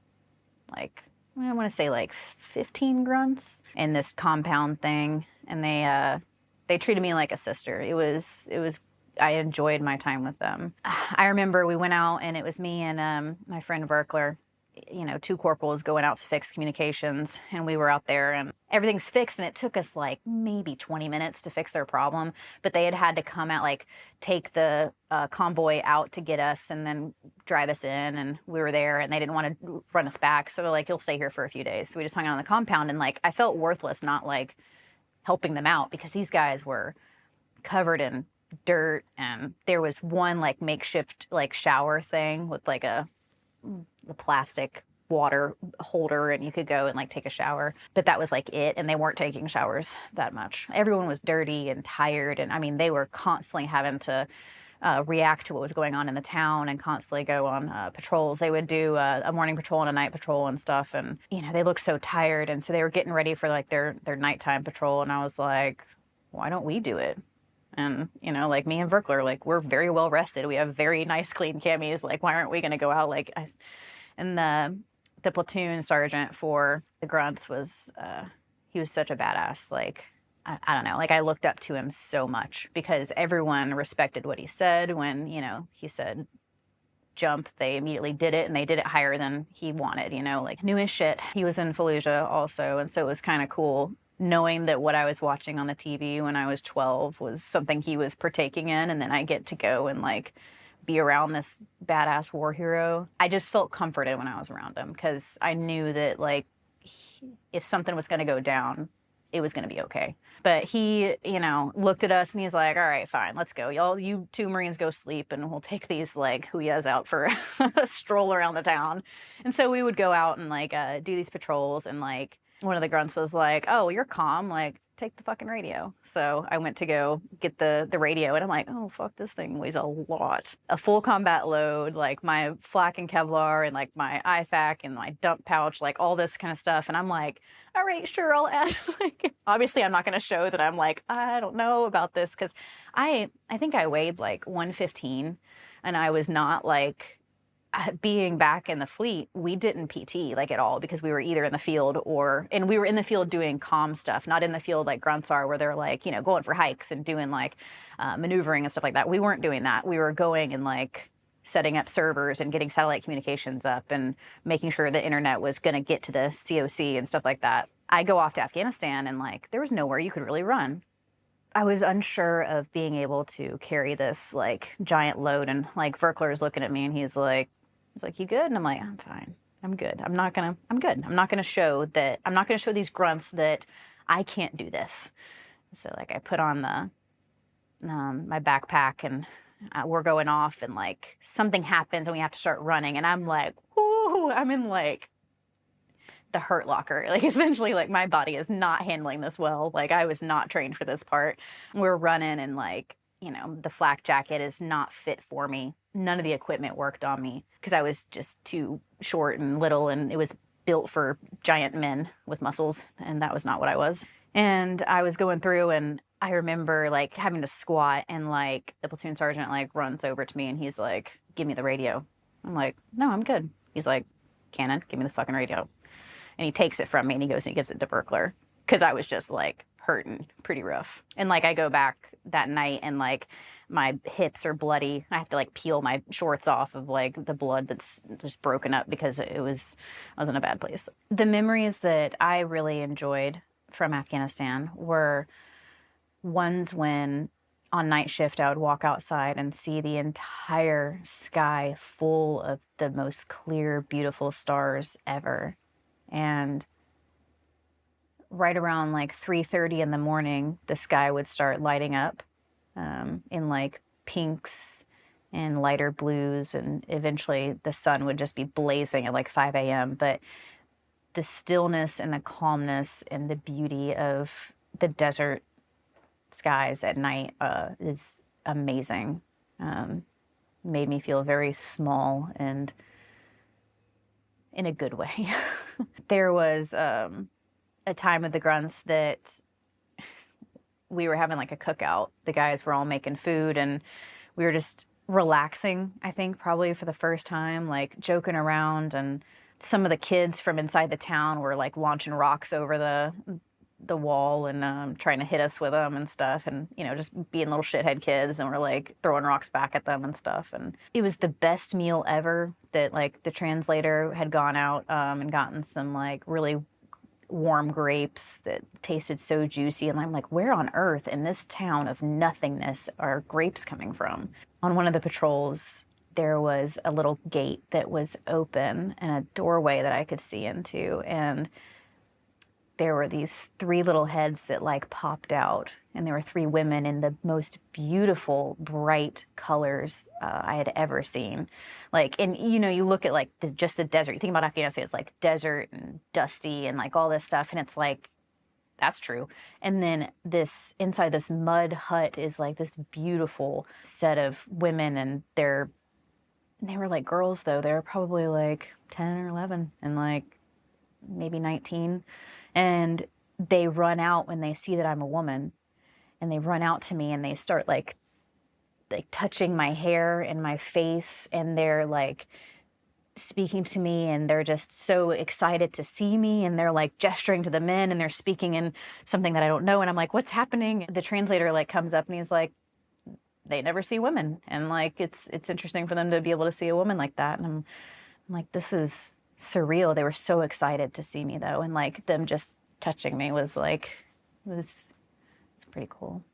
like, I want to say like 15 grunts in this compound thing. And they treated me like a sister. It was, I enjoyed my time with them. I remember we went out, and it was me and my friend Verkler, two corporals going out to fix communications, and we were out there and everything's fixed, and it took us like maybe 20 minutes to fix their problem, but they had to come out, like take the convoy out to get us and then drive us in, and we were there, and they didn't want to run us back, so they're like, "You'll stay here for a few days." So we just hung out on the compound, and like I felt worthless not like helping them out because these guys were covered in dirt, and there was one like makeshift like shower thing with like the plastic water holder, and you could go and like take a shower, but that was like it, and they weren't taking showers that much. Everyone was dirty and tired, and I mean they were constantly having to react to what was going on in the town and constantly go on patrols. They would do a morning patrol and a night patrol and stuff, and they looked so tired, and so they were getting ready for like their nighttime patrol, and I was like, why don't we do it? And, like me and Verkler, like we're very well rested. We have very nice clean camis. Like, why aren't we going to go out? Like, and the platoon sergeant for the grunts was, he was such a badass. Like, I don't know, like I looked up to him so much because everyone respected what he said when, he said jump, they immediately did it, and they did it higher than he wanted, you know, like new as shit. He was in Fallujah also, and so it was kind of cool knowing that what I was watching on the TV when I was 12 was something he was partaking in, and then I get to go and like be around this badass war hero. I just felt comforted when I was around him because I knew that like if something was going to go down, it was going to be okay. But he, you know, looked at us and he's like, all right, fine, let's go. Y'all, you two Marines go sleep and we'll take these like huyas out for a stroll around the town. And so we would go out and like do these patrols, and like one of the grunts was like, oh, you're calm, like take the fucking radio. So I went to go get the radio, and I'm like, oh fuck, this thing weighs a lot. A full combat load, like my flak and Kevlar and like my IFAC and my dump pouch, like all this kind of stuff. And I'm like, all right, sure, I'll add. Like, obviously I'm not going to show that I'm like, I don't know about this, because I think I weighed like 115, and I was not like, being back in the fleet, we didn't PT like at all, because we were either in the field and we were in the field doing comm stuff, not in the field like grunts are, where they're like, you know, going for hikes and doing like maneuvering and stuff like that. We weren't doing that. We were going and like setting up servers and getting satellite communications up and making sure the internet was going to get to the COC and stuff like that. I go off to Afghanistan, and like there was nowhere you could really run. I was unsure of being able to carry this like giant load, and like Verkler is looking at me and he's like, you good? And I'm like, I'm fine. I'm good. I'm good. I'm not gonna show these grunts that I can't do this. So like I put on the my backpack, and we're going off, and like something happens and we have to start running, and I'm like, whoo, I'm in like the hurt locker. Like essentially like my body is not handling this well. Like I was not trained for this part. We're running, and like, you know, the flak jacket is not fit for me. None of the equipment worked on me because I was just too short and little, and it was built for giant men with muscles, and that was not what I was. And I was going through, and I remember like having to squat, and like the platoon sergeant like runs over to me and he's like, give me the radio. I'm like, no, I'm good. He's like, Cannon, give me the fucking radio. And he takes it from me and he goes and he gives it to Verkler, because I was just like hurting pretty rough. And like I go back that night, and like my hips are bloody. I have to like peel my shorts off of like the blood that's just broken up, because I was in a bad place. The memories that I really enjoyed from Afghanistan were ones when on night shift I would walk outside and see the entire sky full of the most clear, beautiful stars ever. And right around like 3:30 in the morning, the sky would start lighting up in like pinks and lighter blues, and eventually the sun would just be blazing at like 5 a.m. But the stillness and the calmness and the beauty of the desert skies at night is amazing. Made me feel very small, and in a good way. There was a time with the grunts that we were having like a cookout. The guys were all making food, and we were just relaxing, I think, probably for the first time, like joking around. And some of the kids from inside the town were like launching rocks over the wall and trying to hit us with them and stuff, and you know, just being little shithead kids, and we're like throwing rocks back at them and stuff. And it was the best meal ever. That like the translator had gone out and gotten some like really warm grapes that tasted so juicy, and I'm like, where on earth in this town of nothingness are grapes coming from? On one of the patrols there was a little gate that was open and a doorway that I could see into, and there were these three little heads that like popped out, and there were three women in the most beautiful, bright colors I had ever seen. Like, and you know, you look at like just the desert, you think about Afghanistan, it's like desert and dusty and like all this stuff, and it's like, that's true. And then this, inside this mud hut is like this beautiful set of women, and they were like girls though. They were probably like 10 or 11 and like maybe 19. And they run out when they see that I'm a woman, and they run out to me and they start like touching my hair and my face, and they're like speaking to me, and they're just so excited to see me, and they're like gesturing to the men, and they're speaking in something that I don't know, and I'm like, what's happening? The translator like comes up and he's like, they never see women. And like, it's interesting for them to be able to see a woman like that. And I'm like, this is surreal. They were so excited to see me though. And like them just touching me was like, it's pretty cool.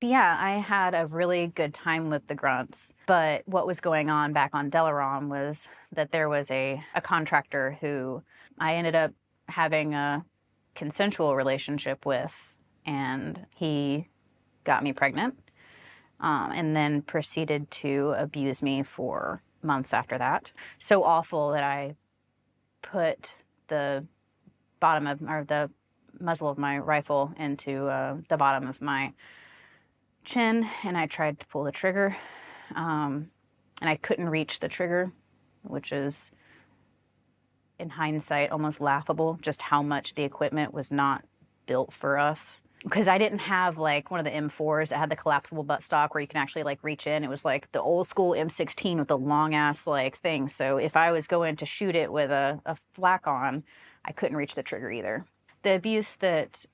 Yeah, I had a really good time with the grunts, but what was going on back on Delaram was that there was a contractor who I ended up having a consensual relationship with, and he got me pregnant, and then proceeded to abuse me for months after that. So awful that I put the bottom of, or the muzzle of my rifle into the bottom of my chin, and I tried to pull the trigger, and I couldn't reach the trigger, which is, in hindsight, almost laughable, just how much the equipment was not built for us. Because I didn't have like one of the M4s that had the collapsible buttstock where you can actually like reach in. It was like the old school M16 with the long ass like thing. So if I was going to shoot it with a flak on, I couldn't reach the trigger either. The abuse that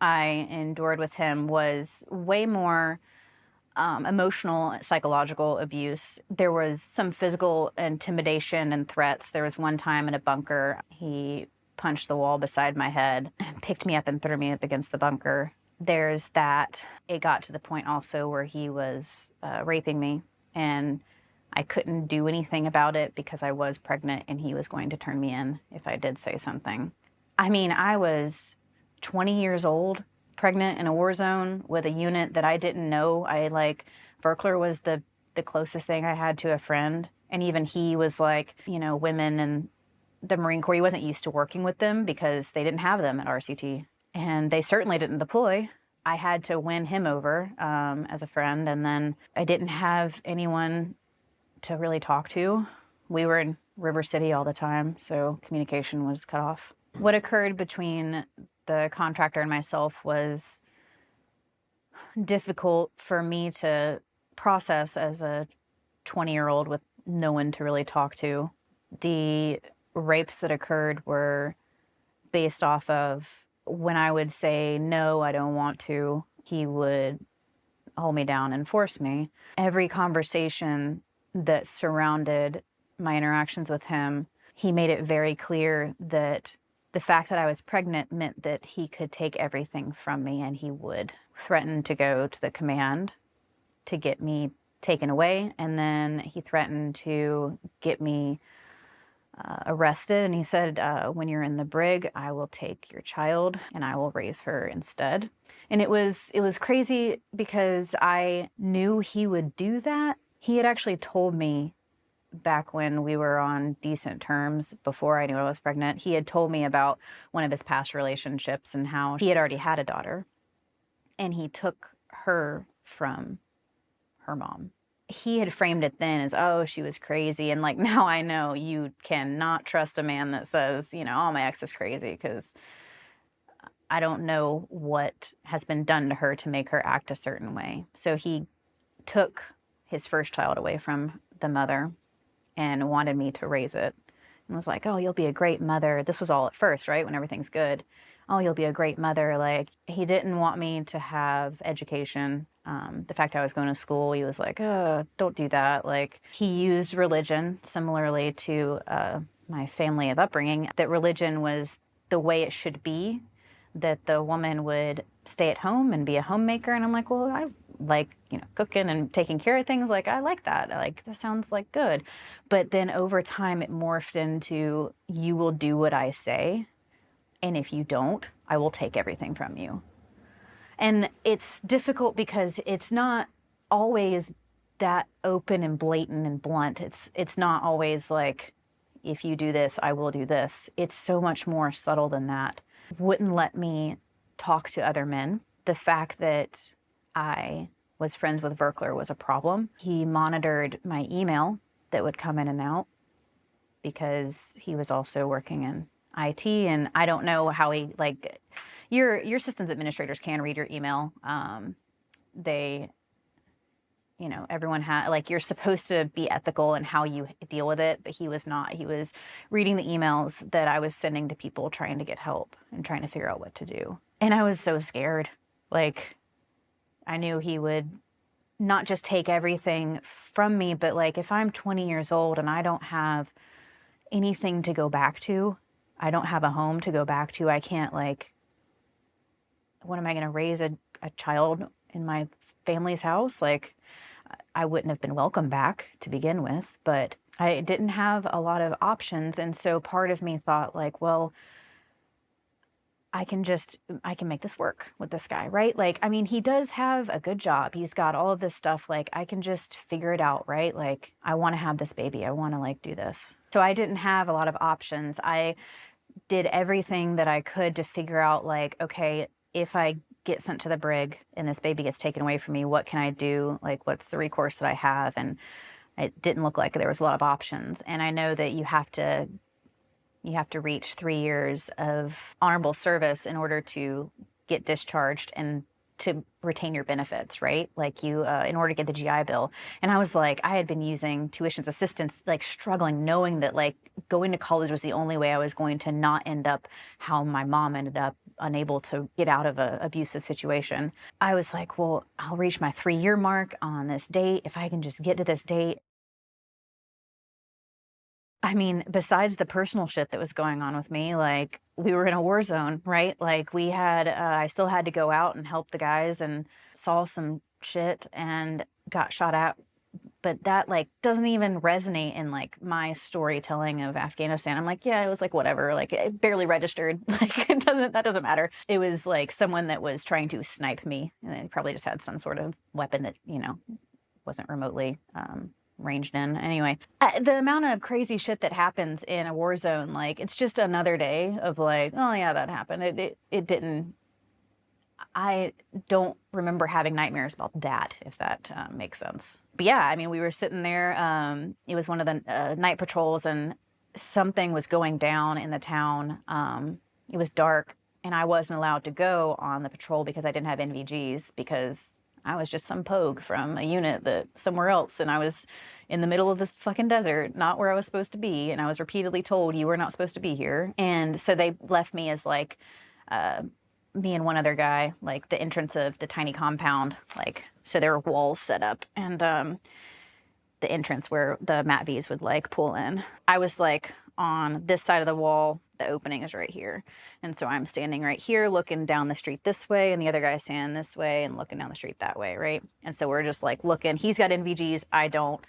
I endured with him was way more emotional, psychological abuse. There was some physical intimidation and threats. There was one time in a bunker, he punched the wall beside my head and picked me up and threw me up against the bunker. There's that. It got to the point also where he was raping me, and I couldn't do anything about it because I was pregnant and he was going to turn me in if I did say something. I mean, I was 20 years old, pregnant in a war zone with a unit that I didn't know. Verkler was the closest thing I had to a friend. And even he was like, women and the Marine Corps, he wasn't used to working with them because they didn't have them at RCT. And they certainly didn't deploy. I had to win him over as a friend. And then I didn't have anyone to really talk to. We were in River City all the time, so communication was cut off. What occurred between the contractor and myself was difficult for me to process as a 20-year-old with no one to really talk to. The rapes that occurred were based off of when I would say, no, I don't want to, he would hold me down and force me. Every conversation that surrounded my interactions with him, he made it very clear that the fact that I was pregnant meant that he could take everything from me, and he would threaten to go to the command to get me taken away, and then he threatened to get me arrested, and he said, when you're in the brig, I will take your child and I will raise her instead. And it was crazy because I knew he would do that. He had actually told me back when we were on decent terms, before I knew I was pregnant, he had told me about one of his past relationships and how he had already had a daughter, and he took her from her mom. He had framed it then as, oh, she was crazy. And like, now I know you cannot trust a man that says, oh, my ex is crazy, because I don't know what has been done to her to make her act a certain way. So he took his first child away from the mother and wanted me to raise it, and was like, oh, you'll be a great mother. This was all at first, right? When everything's good. Oh, you'll be a great mother. Like, he didn't want me to have education. The fact I was going to school, he was like, oh, don't do that. Like, he used religion similarly to my family of upbringing, that religion was the way it should be, that the woman would stay at home and be a homemaker. And I'm like, well, I like, cooking and taking care of things. Like, I like that. Like, that sounds like good. But then over time, it morphed into, you will do what I say, and if you don't, I will take everything from you. And it's difficult because it's not always that open and blatant and blunt. It's not always like, if you do this, I will do this. It's so much more subtle than that. Wouldn't let me talk to other men. The fact that I was friends with Verkler was a problem. He monitored my email that would come in and out because he was also working in IT, and I don't know how he, like, your systems administrators can read your email. They, everyone like, you're supposed to be ethical in how you deal with it, but he was not. He was reading the emails that I was sending to people trying to get help and trying to figure out what to do. And I was so scared. Like, I knew he would not just take everything from me, but like if I'm 20 years old and I don't have anything to go back to, I don't have a home to go back to, I can't like, what am I going to raise a child in my family's house? Like, I wouldn't have been welcome back to begin with, but I didn't have a lot of options. And so part of me thought like, well, I can make this work with this guy, right? Like, I mean, he does have a good job. He's got all of this stuff. Like, I can just figure it out, right? Like, I want to have this baby. I want to like do this. So I didn't have a lot of options. I did everything that I could to figure out like, okay, if I get sent to the brig and this baby gets taken away from me, what can I do? Like, what's the recourse that I have? And it didn't look like there was a lot of options. And I know that you have to reach 3 years of honorable service in order to get discharged and to retain your benefits, right? Like you, in order to get the GI Bill. And I was like, I had been using tuition assistance, like struggling, knowing that like going to college was the only way I was going to not end up how my mom ended up, unable to get out of an abusive situation. I was like, well, I'll reach my 3-year mark on this date. If I can just get to this date. I mean, besides the personal shit that was going on with me, like we were in a war zone, right? Like we had, I still had to go out and help the guys and saw some shit and got shot at. But that like doesn't even resonate in like my storytelling of Afghanistan. I'm like, yeah, it was like whatever, like it barely registered. Like that doesn't matter. It was like someone that was trying to snipe me and they probably just had some sort of weapon that, wasn't remotely, ranged in. Anyway, the amount of crazy shit that happens in a war zone, like it's just another day of like, oh yeah, that happened. It didn't. I don't remember having nightmares about that, if that makes sense. But yeah, I mean, we were sitting there. It was one of the night patrols, and something was going down in the town. It was dark, and I wasn't allowed to go on the patrol because I didn't have NVGs because I was just some pogue from a unit that somewhere else, and I was in the middle of this fucking desert, not where I was supposed to be, and I was repeatedly told you were not supposed to be here. And so they left me as like me and one other guy, like the entrance of the tiny compound, like so there were walls set up, and the entrance where the MATVs would like pull in. I was like on this side of the wall, the opening is right here. And so I'm standing right here looking down the street this way, and the other guy's standing this way and looking down the street that way, right? And so we're just like looking. He's got NVGs, I don't.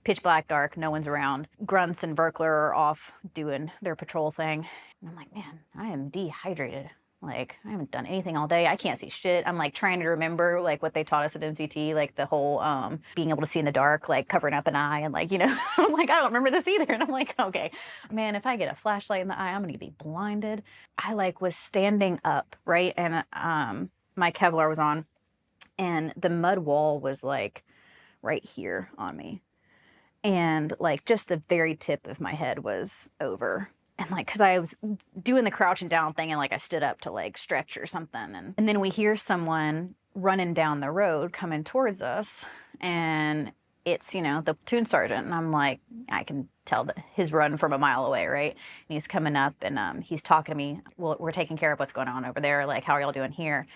Pitch black, dark, no one's around. Grunts and Verkler are off doing their patrol thing. And I'm like, man, I am dehydrated. Like, I haven't done anything all day. I can't see shit. I'm like trying to remember like what they taught us at MCT, like the whole being able to see in the dark, like covering up an eye and like, I'm like, I don't remember this either. And I'm like, okay, man, if I get a flashlight in the eye, I'm gonna be blinded. I like was standing up, right? And my Kevlar was on and the mud wall was like right here on me. And like just the very tip of my head was over. And like, cause I was doing the crouching down thing and like I stood up to like stretch or something. And then we hear someone running down the road coming towards us. And it's, the platoon sergeant. And I'm like, I can tell that his run from a mile away, right? And he's coming up and he's talking to me. Well, we're taking care of what's going on over there. Like, how are y'all doing here?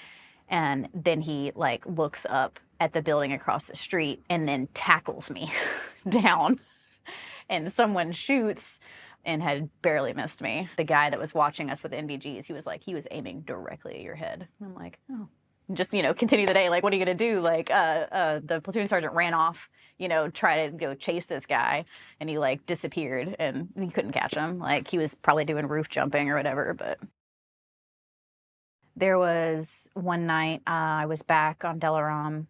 And then he like looks up at the building across the street and then tackles me down. And someone shoots and had barely missed me. The guy that was watching us with NVGs, he was aiming directly at your head. And I'm like, oh. Just, continue the day. Like, what are you going to do? Like, the platoon sergeant ran off, try to go chase this guy. And he, like, disappeared. And he couldn't catch him. Like, he was probably doing roof jumping or whatever. But there was one night I was back on Delaram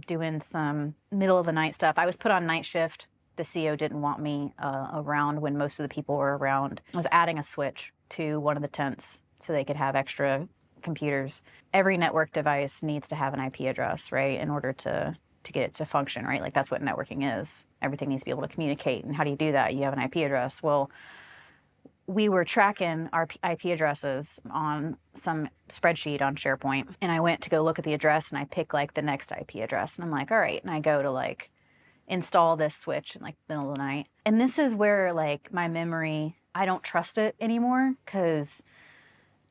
doing some middle of the night stuff. I was put on night shift. The CO didn't want me around when most of the people were around. I was adding a switch to one of the tents so they could have extra computers. Every network device needs to have an IP address, right, in order to get it to function, right? Like that's what networking is. Everything needs to be able to communicate. And how do you do that? You have an IP address. Well, we were tracking our IP addresses on some spreadsheet on SharePoint. And I went to go look at the address and I pick like the next IP address. And I'm like, all right. And I go to like install this switch in like the middle of the night. And this is where like my memory, I don't trust it anymore because,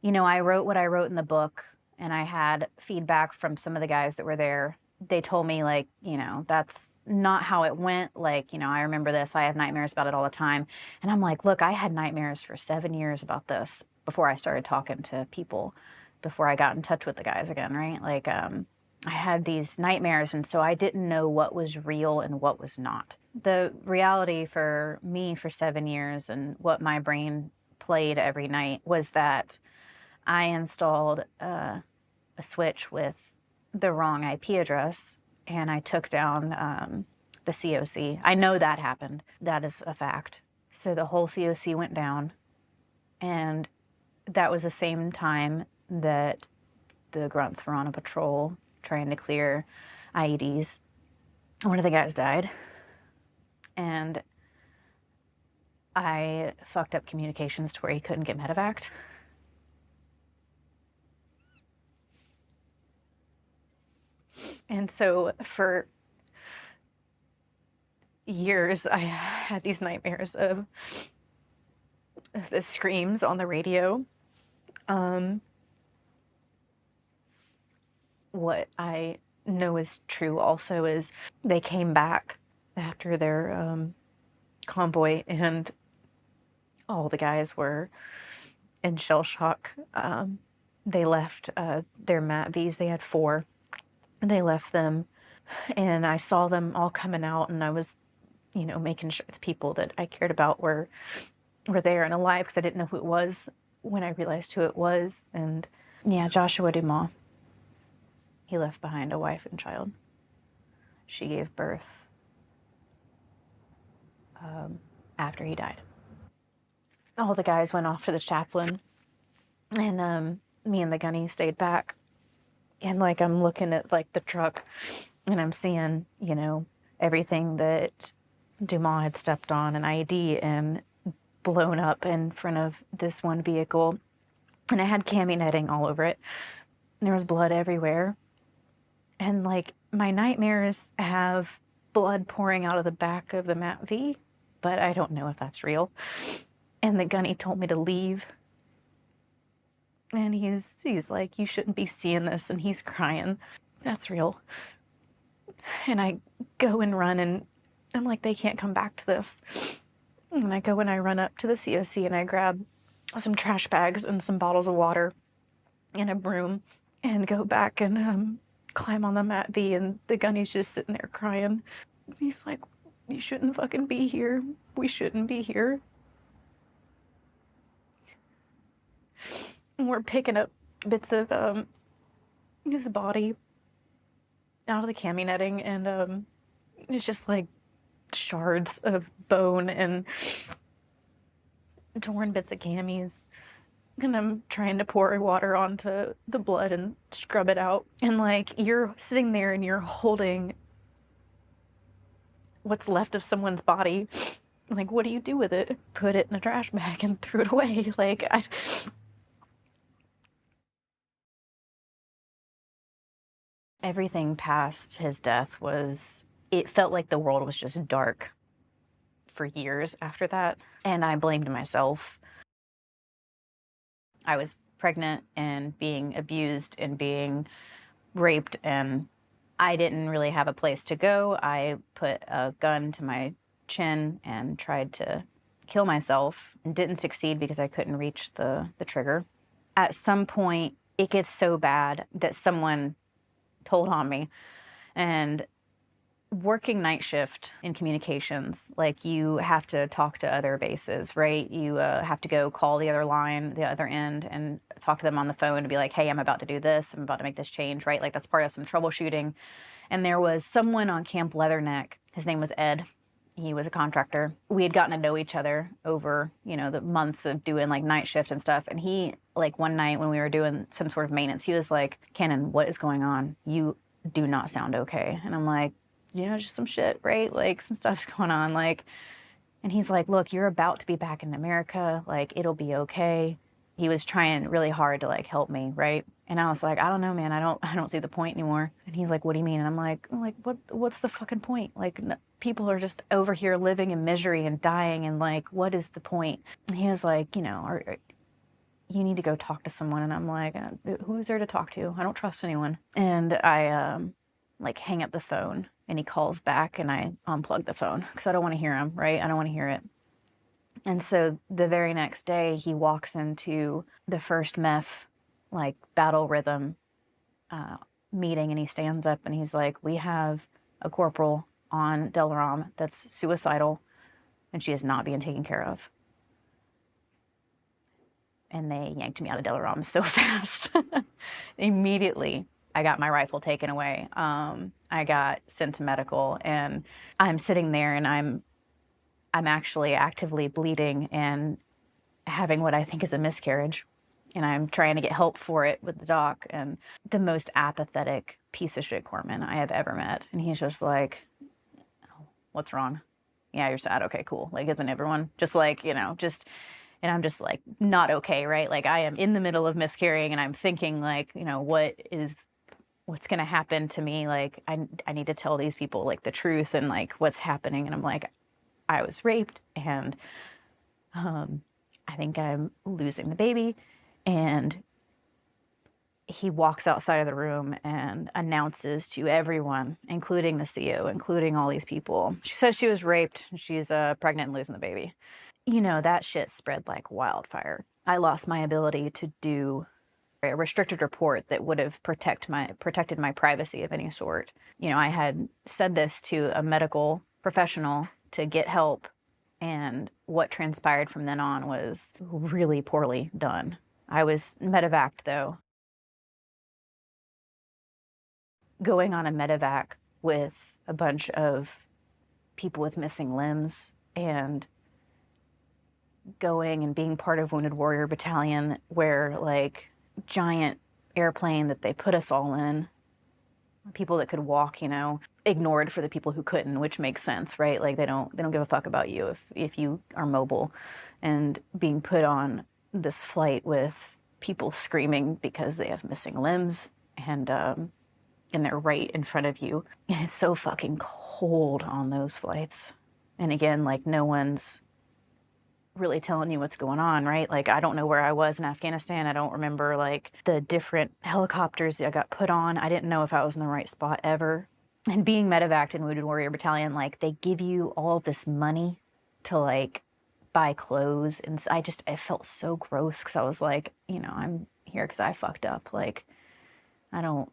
I wrote what I wrote in the book And I had feedback from some of the guys that were there. They told me, like, you know, that's not how it went. Like, you know, I remember this. I have nightmares about it all the time. And I'm like, look, I had nightmares for 7 years about this before I started talking to people, before I got in touch with the guys again, right? Like, I had these nightmares, and so I didn't know what was real and what was not. The reality for me for 7 years and what my brain played every night was that I installed a switch with the wrong IP address, and I took down the COC. I know that happened. That is a fact. So the whole COC went down, and that was the same time that the grunts were on a patrol trying to clear IEDs. One of the guys died, and I fucked up communications to where he couldn't get Medevac. And so for years, I had these nightmares of the screams on the radio. What I know is true also is they came back after their convoy, and all the guys were in shell shock. They left their MATVs. They had 4. They left them, and I saw them all coming out, and I was, you know, making sure the people that I cared about were there and alive, because I didn't know who it was when I realized who it was. And yeah, Joshua Dumas. He left behind a wife and child. She gave birth after he died. All the guys went off to the chaplain, and me and the gunny stayed back. And like, I'm looking at like the truck, and I'm seeing, you know, everything that Dumas had stepped on, an IED, and blown up in front of this one vehicle. And it had cami netting all over it. And there was blood everywhere. And like, my nightmares have blood pouring out of the back of the MATV, but I don't know if that's real. And the gunny told me to leave. And he's like, you shouldn't be seeing this. And he's crying. That's real. And I go and run, and I'm like, they can't come back to this. And I go and I run up to the COC, and I grab some trash bags and some bottles of water and a broom, and go back and climb on the MATV, and the gunny's just sitting there crying. He's like, you shouldn't fucking be here. We shouldn't be here. And we're picking up bits of his body out of the cami netting, and it's just like shards of bone and torn bits of camis. And I'm trying to pour water onto the blood and scrub it out. And like, you're sitting there and you're holding what's left of someone's body. Like, what do you do with it? Put it in a trash bag and threw it away. Like, everything past his death it felt like the world was just dark for years after that. And I blamed myself. I was pregnant and being abused and being raped, and I didn't really have a place to go. I put a gun to my chin and tried to kill myself, and didn't succeed because I couldn't reach the trigger. At some point, it gets so bad that someone told on me. And working night shift in communications, like, you have to talk to other bases, right? You have to go call the other line, the other end, and talk to them on the phone and be like, hey, I'm about to do this. I'm about to make this change, right? Like, that's part of some troubleshooting. And there was someone on Camp Leatherneck. His name was Ed. He was a contractor. We had gotten to know each other over, you know, the months of doing like night shift and stuff. And he, like, one night when we were doing some sort of maintenance, he was like, Cannon, what is going on? You do not sound okay. And I'm like, you know, just some shit, right? Like, some stuff's going on. Like, and he's like, look, you're about to be back in America. Like, it'll be okay. He was trying really hard to like help me, right? And I was like, I don't know, man. I don't see the point anymore. And he's like, what do you mean? And I'm like, what's the fucking point? Like, people are just over here living in misery and dying, and like, what is the point? And he was like, you know, you need to go talk to someone. And I'm like, who's there to talk to? I don't trust anyone. And I like hang up the phone, and he calls back, and I unplug the phone because I don't want to hear him, right? I don't want to hear it. And so the very next day, he walks into the first MEF like battle rhythm meeting, and he stands up and he's like, we have a corporal on Delaram that's suicidal, and she is not being taken care of. And they yanked me out of Delaram so fast. Immediately, I got my rifle taken away. I got sent to medical, and I'm sitting there, and I'm actually actively bleeding and having what I think is a miscarriage. And I'm trying to get help for it with the doc, and the most apathetic piece of shit corpsman I have ever met. And he's just like, oh, what's wrong? Yeah, you're sad. Okay, cool. Like, isn't everyone just like, and I'm just like, not okay, right? Like, I am in the middle of miscarrying, and I'm thinking like, what's going to happen to me? Like, I need to tell these people like the truth and like what's happening. And I'm like, I was raped, and I think I'm losing the baby. And he walks outside of the room and announces to everyone, including the CO, including all these people, she says she was raped, and she's pregnant and losing the baby. That shit spread like wildfire. I lost my ability to do a restricted report that would have protected my privacy of any sort. I had said this to a medical professional to get help, and what transpired from then on was really poorly done. I was medevaced, though. Going on a medevac with a bunch of people with missing limbs, and going and being part of Wounded Warrior Battalion, where like giant airplane that they put us all in, people that could walk, ignored for the people who couldn't, which makes sense, right? Like they don't give a fuck about you if you are mobile, and being put on this flight with people screaming because they have missing limbs, and they're right in front of you. And it's so fucking cold on those flights. And again, like no one's really telling you what's going on, right? Like I don't know where I was in Afghanistan. I don't remember like the different helicopters that I got put on. I didn't know if I was in the right spot ever. And being medevaced in Wounded Warrior Battalion, like they give you all this money to like buy clothes. And I felt so gross because I was like, I'm here because I fucked up. Like I don't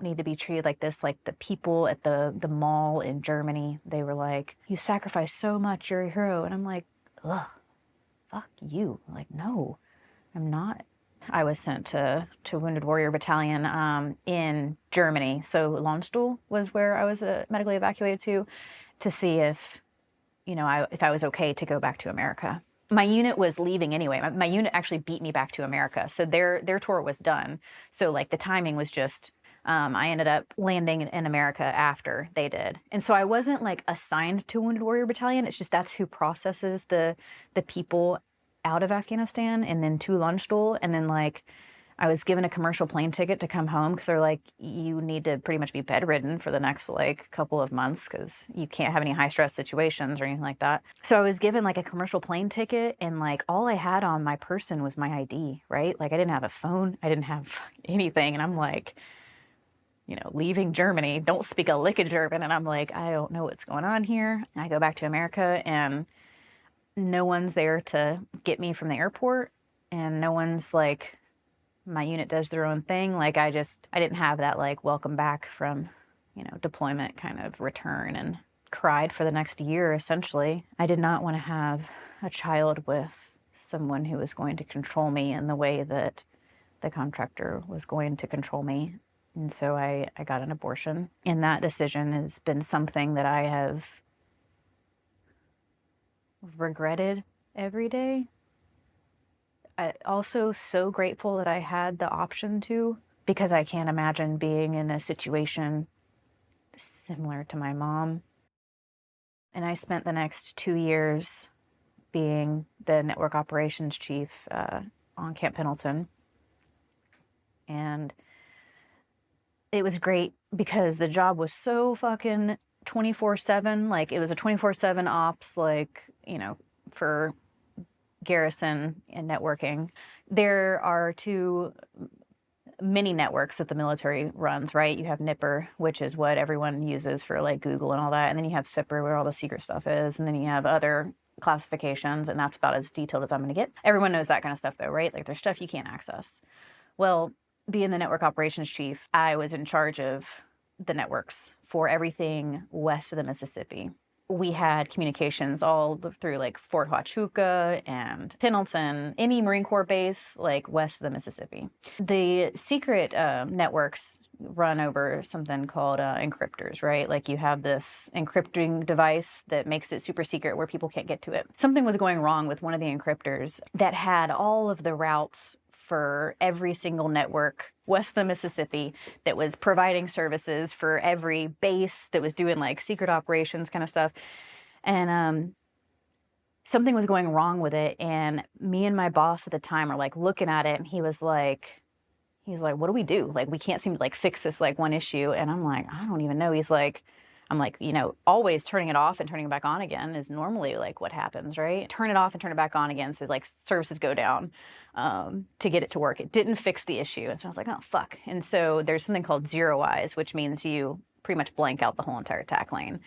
need to be treated like this. Like the people at the mall in Germany, they were like, you sacrificed so much, you're a hero. And I'm like, ugh, fuck you. Like, no, I'm not. I was sent to Wounded Warrior Battalion in Germany. So Landstuhl was where I was medically evacuated to see if, if I was okay to go back to America. My unit was leaving anyway. My unit actually beat me back to America. So their tour was done. So like the timing was just, I ended up landing in America after they did. And so I wasn't like assigned to Wounded Warrior Battalion. It's just that's who processes the people out of Afghanistan and then to Landstuhl. And then like I was given a commercial plane ticket to come home because they're like, you need to pretty much be bedridden for the next like couple of months because you can't have any high stress situations or anything like that. So I was given like a commercial plane ticket, and like all I had on my person was my ID, right? Like I didn't have a phone. I didn't have anything. And I'm like, leaving Germany, don't speak a lick of German. And I'm like, I don't know what's going on here. And I go back to America, and no one's there to get me from the airport. And no one's like, my unit does their own thing. Like I didn't have that like welcome back from, deployment kind of return, and cried for the next year, essentially. I did not want to have a child with someone who was going to control me in the way that the contractor was going to control me. And so I got an abortion. And that decision has been something that I have regretted every day. I'm also so grateful that I had the option to, because I can't imagine being in a situation similar to my mom. And I spent the next 2 years being the network operations chief on Camp Pendleton. And it was great because the job was so fucking 24/7. Like it was a 24/7 ops, like, for garrison and networking. There are two mini networks that the military runs, right? You have Nipper, which is what everyone uses for like Google and all that. And then you have Sipper, where all the secret stuff is. And then you have other classifications, and that's about as detailed as I'm going to get. Everyone knows that kind of stuff though, right? Like there's stuff you can't access. Well, being the network operations chief, I was in charge of the networks for everything west of the Mississippi. We had communications all through like Fort Huachuca and Pendleton, any Marine Corps base like west of the Mississippi. The secret networks run over something called encryptors, right? Like you have this encrypting device that makes it super secret where people can't get to it. Something was going wrong with one of the encryptors that had all of the routes for every single network west of the Mississippi that was providing services for every base that was doing like secret operations kind of stuff. And something was going wrong with it. And me and my boss at the time are like looking at it, and he's like, what do we do? Like, we can't seem to like fix this like one issue. And I'm like, I don't even know. I'm like, always turning it off and turning it back on again is normally like what happens, right? Turn it off and turn it back on again. So like services go down to get it to work. It didn't fix the issue. And so I was like, oh, fuck. And so there's something called zero eyes, which means you pretty much blank out the whole entire attack lane.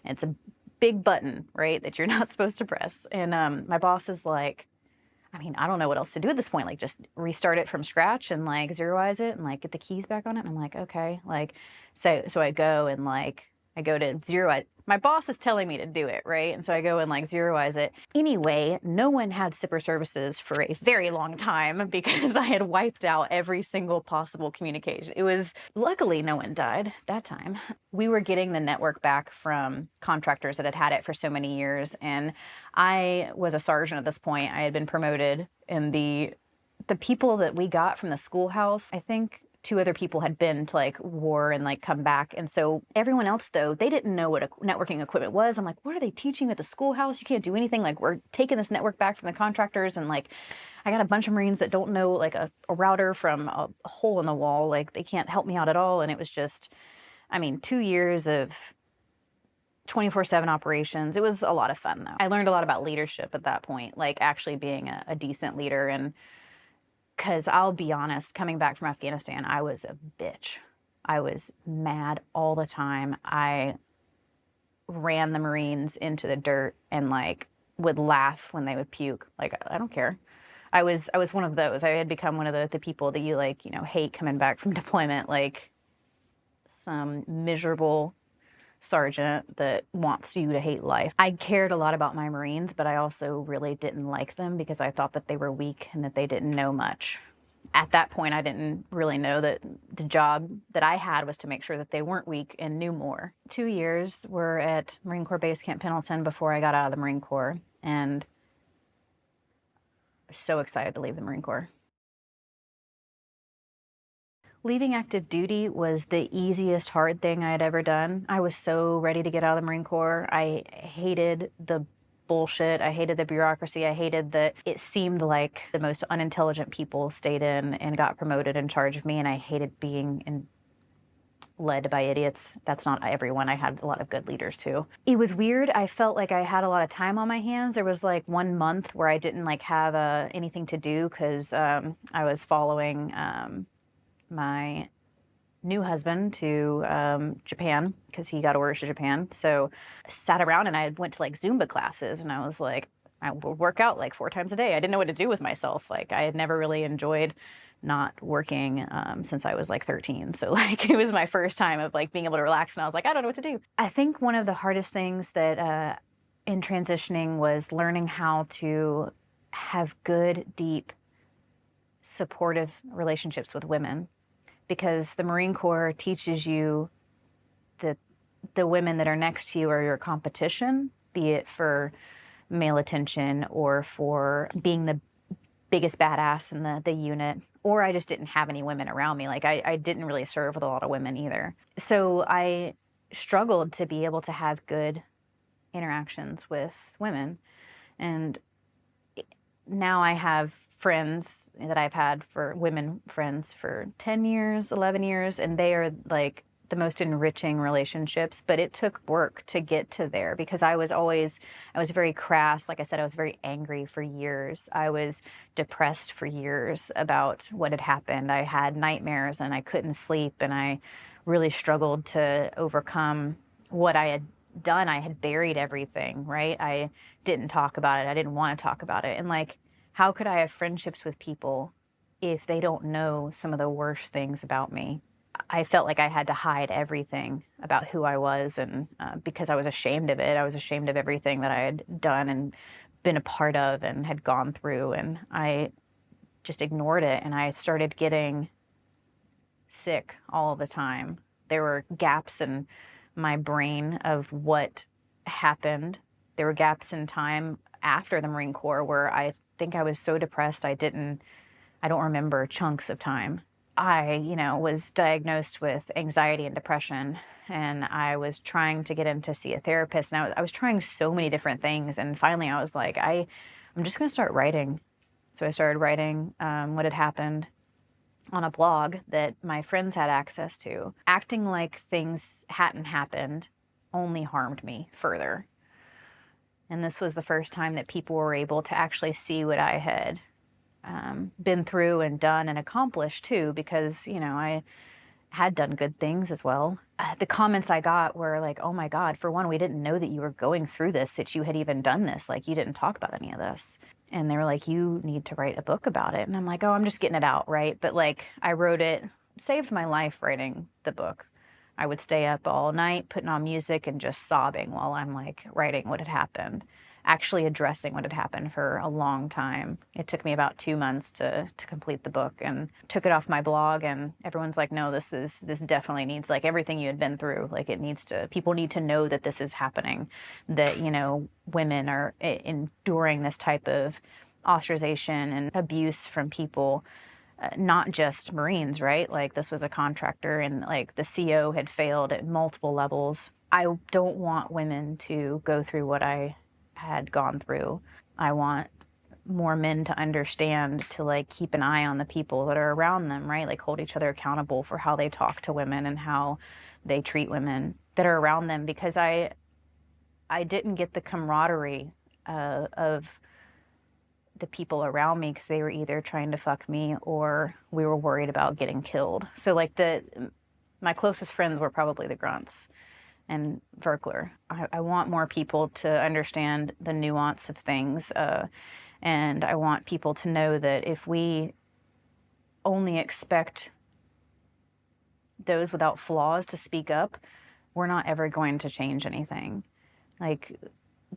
And it's a big button, right, that you're not supposed to press. And my boss is like, I don't know what else to do at this point. Like, just restart it from scratch and like zero eyes it and like get the keys back on it. And I'm like, okay. Like, so I go and like, I go to zero eyes. My boss is telling me to do it, right? And so I go and like zero eyes it. Anyway, no one had Sipper services for a very long time because I had wiped out every single possible communication. It was, luckily no one died that time. We were getting the network back from contractors that had had it for so many years. And I was a sergeant at this point. I had been promoted, and the people that we got from the schoolhouse, I think 2 other people had been to like war and like come back. And so everyone else though, they didn't know what networking equipment was. I'm like, what are they teaching at the schoolhouse? You can't do anything. Like, we're taking this network back from the contractors. And like, I got a bunch of Marines that don't know like a router from a hole in the wall. Like, they can't help me out at all. And it was just, 2 years of 24/7 operations. It was a lot of fun though. I learned a lot about leadership at that point, like actually being a decent leader. And because I'll be honest, coming back from Afghanistan, I was a bitch. I was mad all the time. I ran the Marines into the dirt and like would laugh when they would puke. Like, I don't care. I was one of those. I had become one of the people that you like, hate coming back from deployment, like some miserable sergeant that wants you to hate life. I cared a lot about my Marines, but I also really didn't like them because I thought that they were weak and that they didn't know much. At that point, I didn't really know that the job that I had was to make sure that they weren't weak and knew more. 2 years were at Marine Corps Base Camp Pendleton before I got out of the Marine Corps, and I was so excited to leave the Marine Corps. Leaving active duty was the easiest hard thing I had ever done. I was so ready to get out of the Marine Corps. I hated the bullshit. I hated the bureaucracy. I hated that it seemed like the most unintelligent people stayed in and got promoted in charge of me, and I hated being led by idiots. That's not everyone. I had a lot of good leaders too. It was weird. I felt like I had a lot of time on my hands. There was like 1 month where I didn't like have anything to do because I was following my new husband to Japan because he got orders to Japan. So I sat around and I went to like Zumba classes, and I was like, I would work out like 4 times a day. I didn't know what to do with myself. Like, I had never really enjoyed not working since I was like 13. So like, it was my first time of like being able to relax, and I was like, I don't know what to do. I think one of the hardest things that in transitioning was learning how to have good, deep, supportive relationships with women. Because the Marine Corps teaches you that the women that are next to you are your competition, be it for male attention or for being the biggest badass in the unit. Or I just didn't have any women around me. Like, I didn't really serve with a lot of women either. So I struggled to be able to have good interactions with women. And now I have friends that I've had, for women friends, for 10 years, 11 years, and they are like the most enriching relationships, but it took work to get to there because I was very crass. Like I said, I was very angry for years. I was depressed for years about what had happened. I had nightmares and I couldn't sleep, and I really struggled to overcome what I had done. I had buried everything, right? I didn't talk about it. I didn't want to talk about it. And like, how could I have friendships with people if they don't know some of the worst things about me? I felt like I had to hide everything about who I was, and because I was ashamed of it. I was ashamed of everything that I had done and been a part of and had gone through, and I just ignored it, and I started getting sick all the time. There were gaps in my brain of what happened. There were gaps in time after the Marine Corps where I think I was so depressed I don't remember chunks of time. I, was diagnosed with anxiety and depression, and I was trying to get in to see a therapist, and I was trying so many different things, and finally I was like, I'm just going to start writing. So I started writing what had happened on a blog that my friends had access to. Acting like things hadn't happened only harmed me further. And this was the first time that people were able to actually see what I had been through and done and accomplished too, because, I had done good things as well. The comments I got were like, oh my God, for one, we didn't know that you were going through this, that you had even done this. Like, you didn't talk about any of this. And they were like, you need to write a book about it. And I'm like, oh, I'm just getting it out, right? But like, I wrote it, saved my life writing the book. I would stay up all night putting on music and just sobbing while I'm like writing what had happened, actually addressing what had happened for a long time. It took me about 2 months to complete the book, and took it off my blog, and everyone's like, no, this definitely needs, like, everything you had been through, like, people need to know that this is happening, that, women are enduring this type of ostracization and abuse from people. Not just Marines, right? Like, this was a contractor, and like the CO had failed at multiple levels. I don't want women to go through what I had gone through. I want more men to understand to like keep an eye on the people that are around them, right? Like, hold each other accountable for how they talk to women and how they treat women that are around them, because I didn't get the camaraderie of the people around me, because they were either trying to fuck me or we were worried about getting killed. So like my closest friends were probably the grunts and Verkler. I want more people to understand the nuance of things, and I want people to know that if we only expect those without flaws to speak up, we're not ever going to change anything. Like,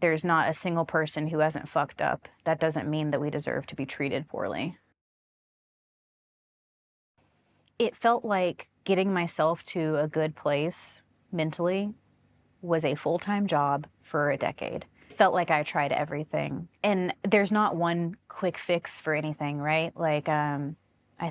there's not a single person who hasn't fucked up. That doesn't mean that we deserve to be treated poorly. It felt like getting myself to a good place mentally was a full-time job for a decade. Felt like I tried everything. And there's not one quick fix for anything, right? Like, I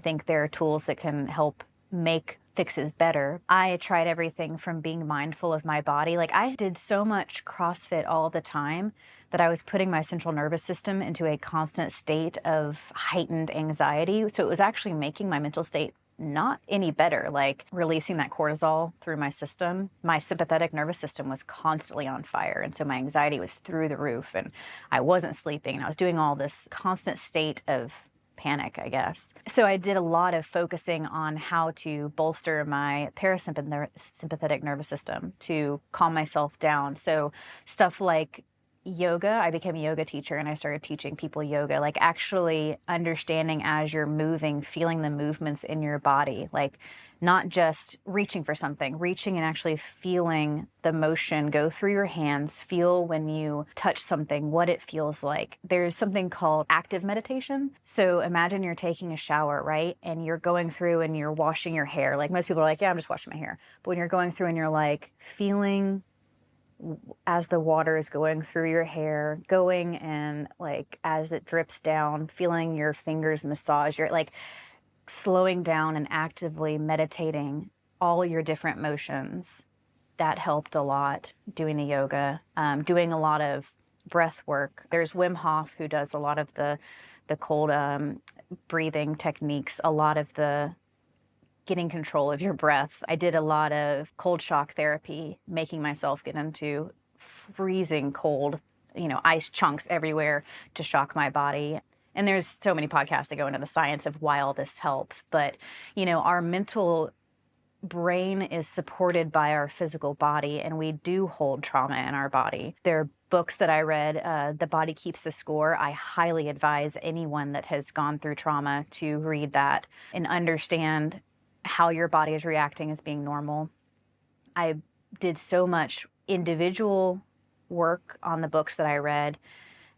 think there are tools that can help make fixes better. I tried everything from being mindful of my body. Like, I did so much CrossFit all the time that I was putting my central nervous system into a constant state of heightened anxiety. So it was actually making my mental state not any better, like releasing that cortisol through my system. My sympathetic nervous system was constantly on fire. And so my anxiety was through the roof, and I wasn't sleeping, and I was doing all this constant state of panic, I guess. So I did a lot of focusing on how to bolster my parasympathetic nervous system to calm myself down. So stuff like yoga, I became a yoga teacher, and I started teaching people yoga, like actually understanding as you're moving, feeling the movements in your body, like not just reaching for something, reaching and actually feeling the motion go through your hands, feel when you touch something, what it feels like. There's something called active meditation. So imagine you're taking a shower, right? And you're going through and you're washing your hair. Like, most people are like, yeah, I'm just washing my hair. But when you're going through and you're like feeling as the water is going through your hair, going, and like as it drips down, feeling your fingers massage your, like, slowing down and actively meditating all your different motions. That helped a lot, doing the yoga, doing a lot of breath work. There's Wim Hof, who does a lot of the cold breathing techniques, a lot of the getting control of your breath. I did a lot of cold shock therapy, making myself get into freezing cold, ice chunks everywhere to shock my body. And there's so many podcasts that go into the science of why all this helps. But, our mental brain is supported by our physical body, and we do hold trauma in our body. There are books that I read, The Body Keeps the Score. I highly advise anyone that has gone through trauma to read that and understand how your body is reacting as being normal. I did so much individual work on the books that I read.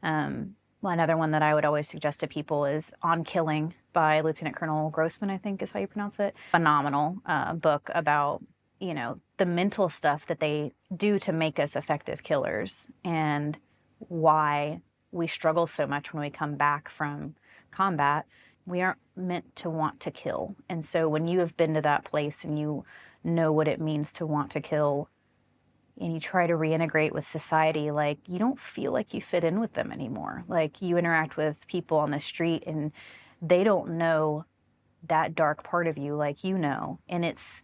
Another one that I would always suggest to people is On Killing by Lieutenant Colonel Grossman, I think is how you pronounce it. Phenomenal book about, the mental stuff that they do to make us effective killers and why we struggle so much when we come back from combat. We aren't meant to want to kill. And so when you have been to that place and you know what it means to want to kill, and you try to reintegrate with society, like, you don't feel like you fit in with them anymore. Like, you interact with people on the street and they don't know that dark part of you like you know. And it's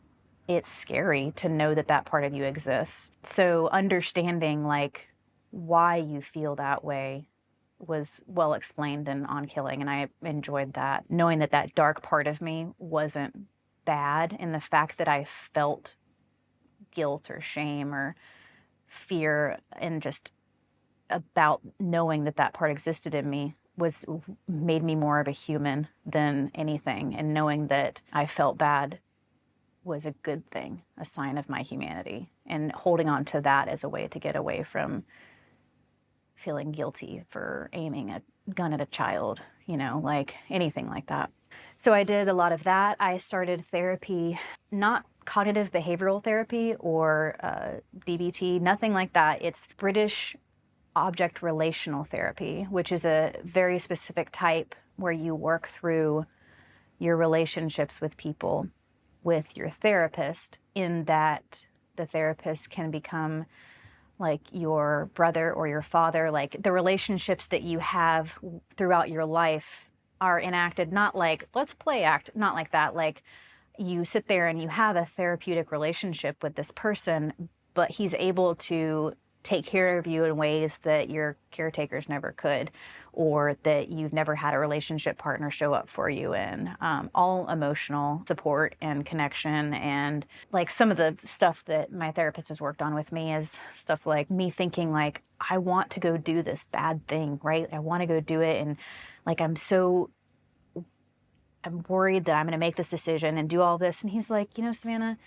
scary to know that that part of you exists. So understanding, like, why you feel that way was well explained in On Killing, and I enjoyed that. Knowing that that dark part of me wasn't bad, and the fact that I felt guilt or shame or fear and just about knowing that that part existed in me made me more of a human than anything. And knowing that I felt bad was a good thing, a sign of my humanity, and holding on to that as a way to get away from feeling guilty for aiming a gun at a child, like anything like that. So I did a lot of that. I started therapy, not cognitive behavioral therapy or DBT, nothing like that. It's British object relational therapy, which is a very specific type where you work through your relationships with people with your therapist, in that the therapist can become like your brother or your father. Like, the relationships that you have throughout your life are enacted, not like, let's play act, not like that. Like, you sit there and you have a therapeutic relationship with this person, but he's able to take care of you in ways that your caretakers never could, or that you've never had a relationship partner show up for you in. All emotional support and connection. And like, some of the stuff that my therapist has worked on with me is stuff like me thinking like, I want to go do this bad thing, right? I want to go do it. And like, I'm worried that I'm going to make this decision and do all this. And he's like, Savannah,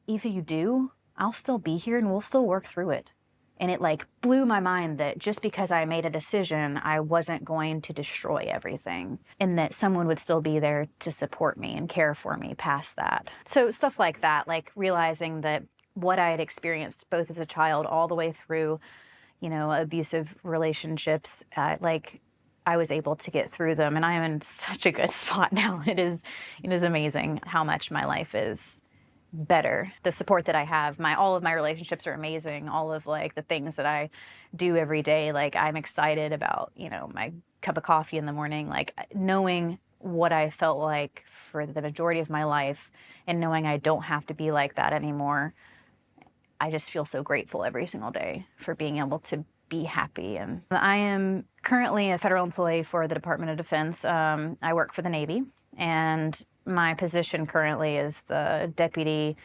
if you do, I'll still be here and we'll still work through it. And it like blew my mind that just because I made a decision, I wasn't going to destroy everything, and that someone would still be there to support me and care for me past that. So stuff like that, like realizing that what I had experienced both as a child all the way through, abusive relationships, like, I was able to get through them, and I am in such a good spot now. It is amazing how much my life is better. The support that I have, all of my relationships are amazing. All of like the things that I do every day, like, I'm excited about, my cup of coffee in the morning, like knowing what I felt like for the majority of my life and knowing I don't have to be like that anymore. I just feel so grateful every single day for being able to be happy. And I am currently a federal employee for the Department of Defense. I work for the Navy, and my position currently is the Deputy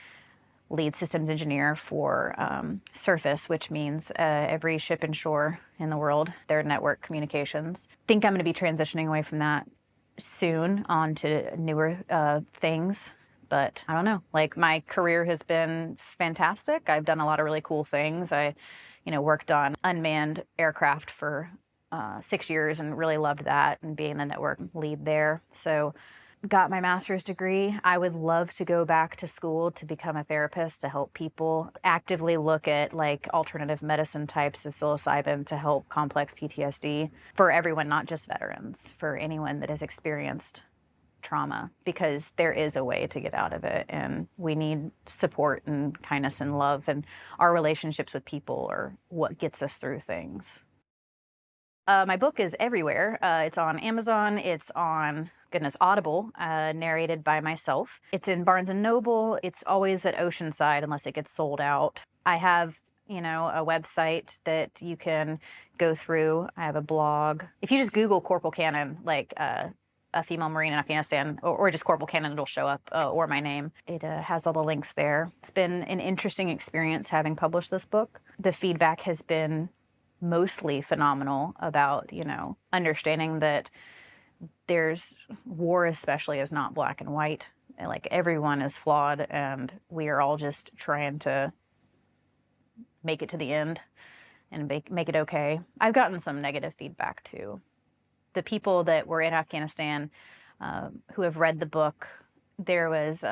Lead Systems Engineer for Surface, which means every ship and shore in the world, their network communications. I think I'm going to be transitioning away from that soon onto newer things. But I don't know, like, my career has been fantastic. I've done a lot of really cool things. I, worked on unmanned aircraft for 6 years and really loved that, and being the network lead there. So got my master's degree. I would love to go back to school to become a therapist, to help people actively look at like alternative medicine types of psilocybin to help complex PTSD for everyone, not just veterans, for anyone that has experienced trauma, because there is a way to get out of it, and we need support and kindness and love, and our relationships with people are what gets us through things. My book is everywhere. It's on Amazon, it's on goodness, Audible, narrated by myself. It's in Barnes and Noble. It's always at Oceanside unless it gets sold out. I have, a website that you can go through. I have a blog. If you just Google Corporal Cannon, like a female Marine in Afghanistan, or just Corporal Cannon, it'll show up, or my name. It has all the links there. It's been an interesting experience having published this book. The feedback has been mostly phenomenal about, understanding that war especially is not black and white. Like, everyone is flawed, and we are all just trying to make it to the end and make it okay. I've gotten some negative feedback too. The people that were in Afghanistan who have read the book, there was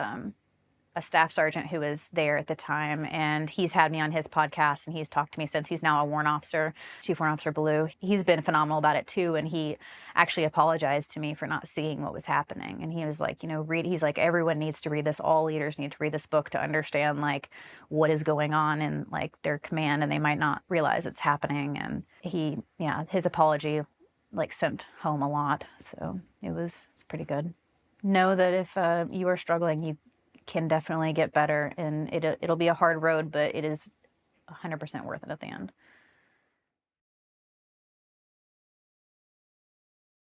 a staff sergeant who was there at the time, and he's had me on his podcast, and he's talked to me since. He's now a warrant officer, Chief Warrant Officer Blue. He's been phenomenal about it too, and he actually apologized to me for not seeing what was happening. And he was like, he's like, everyone needs to read this. All leaders need to read this book to understand like what is going on in like their command, and they might not realize it's happening. And his apology like sent home a lot, so it's pretty good. Know that if you are struggling, you can definitely get better, and it'll be a hard road, but it is 100% worth it at the end.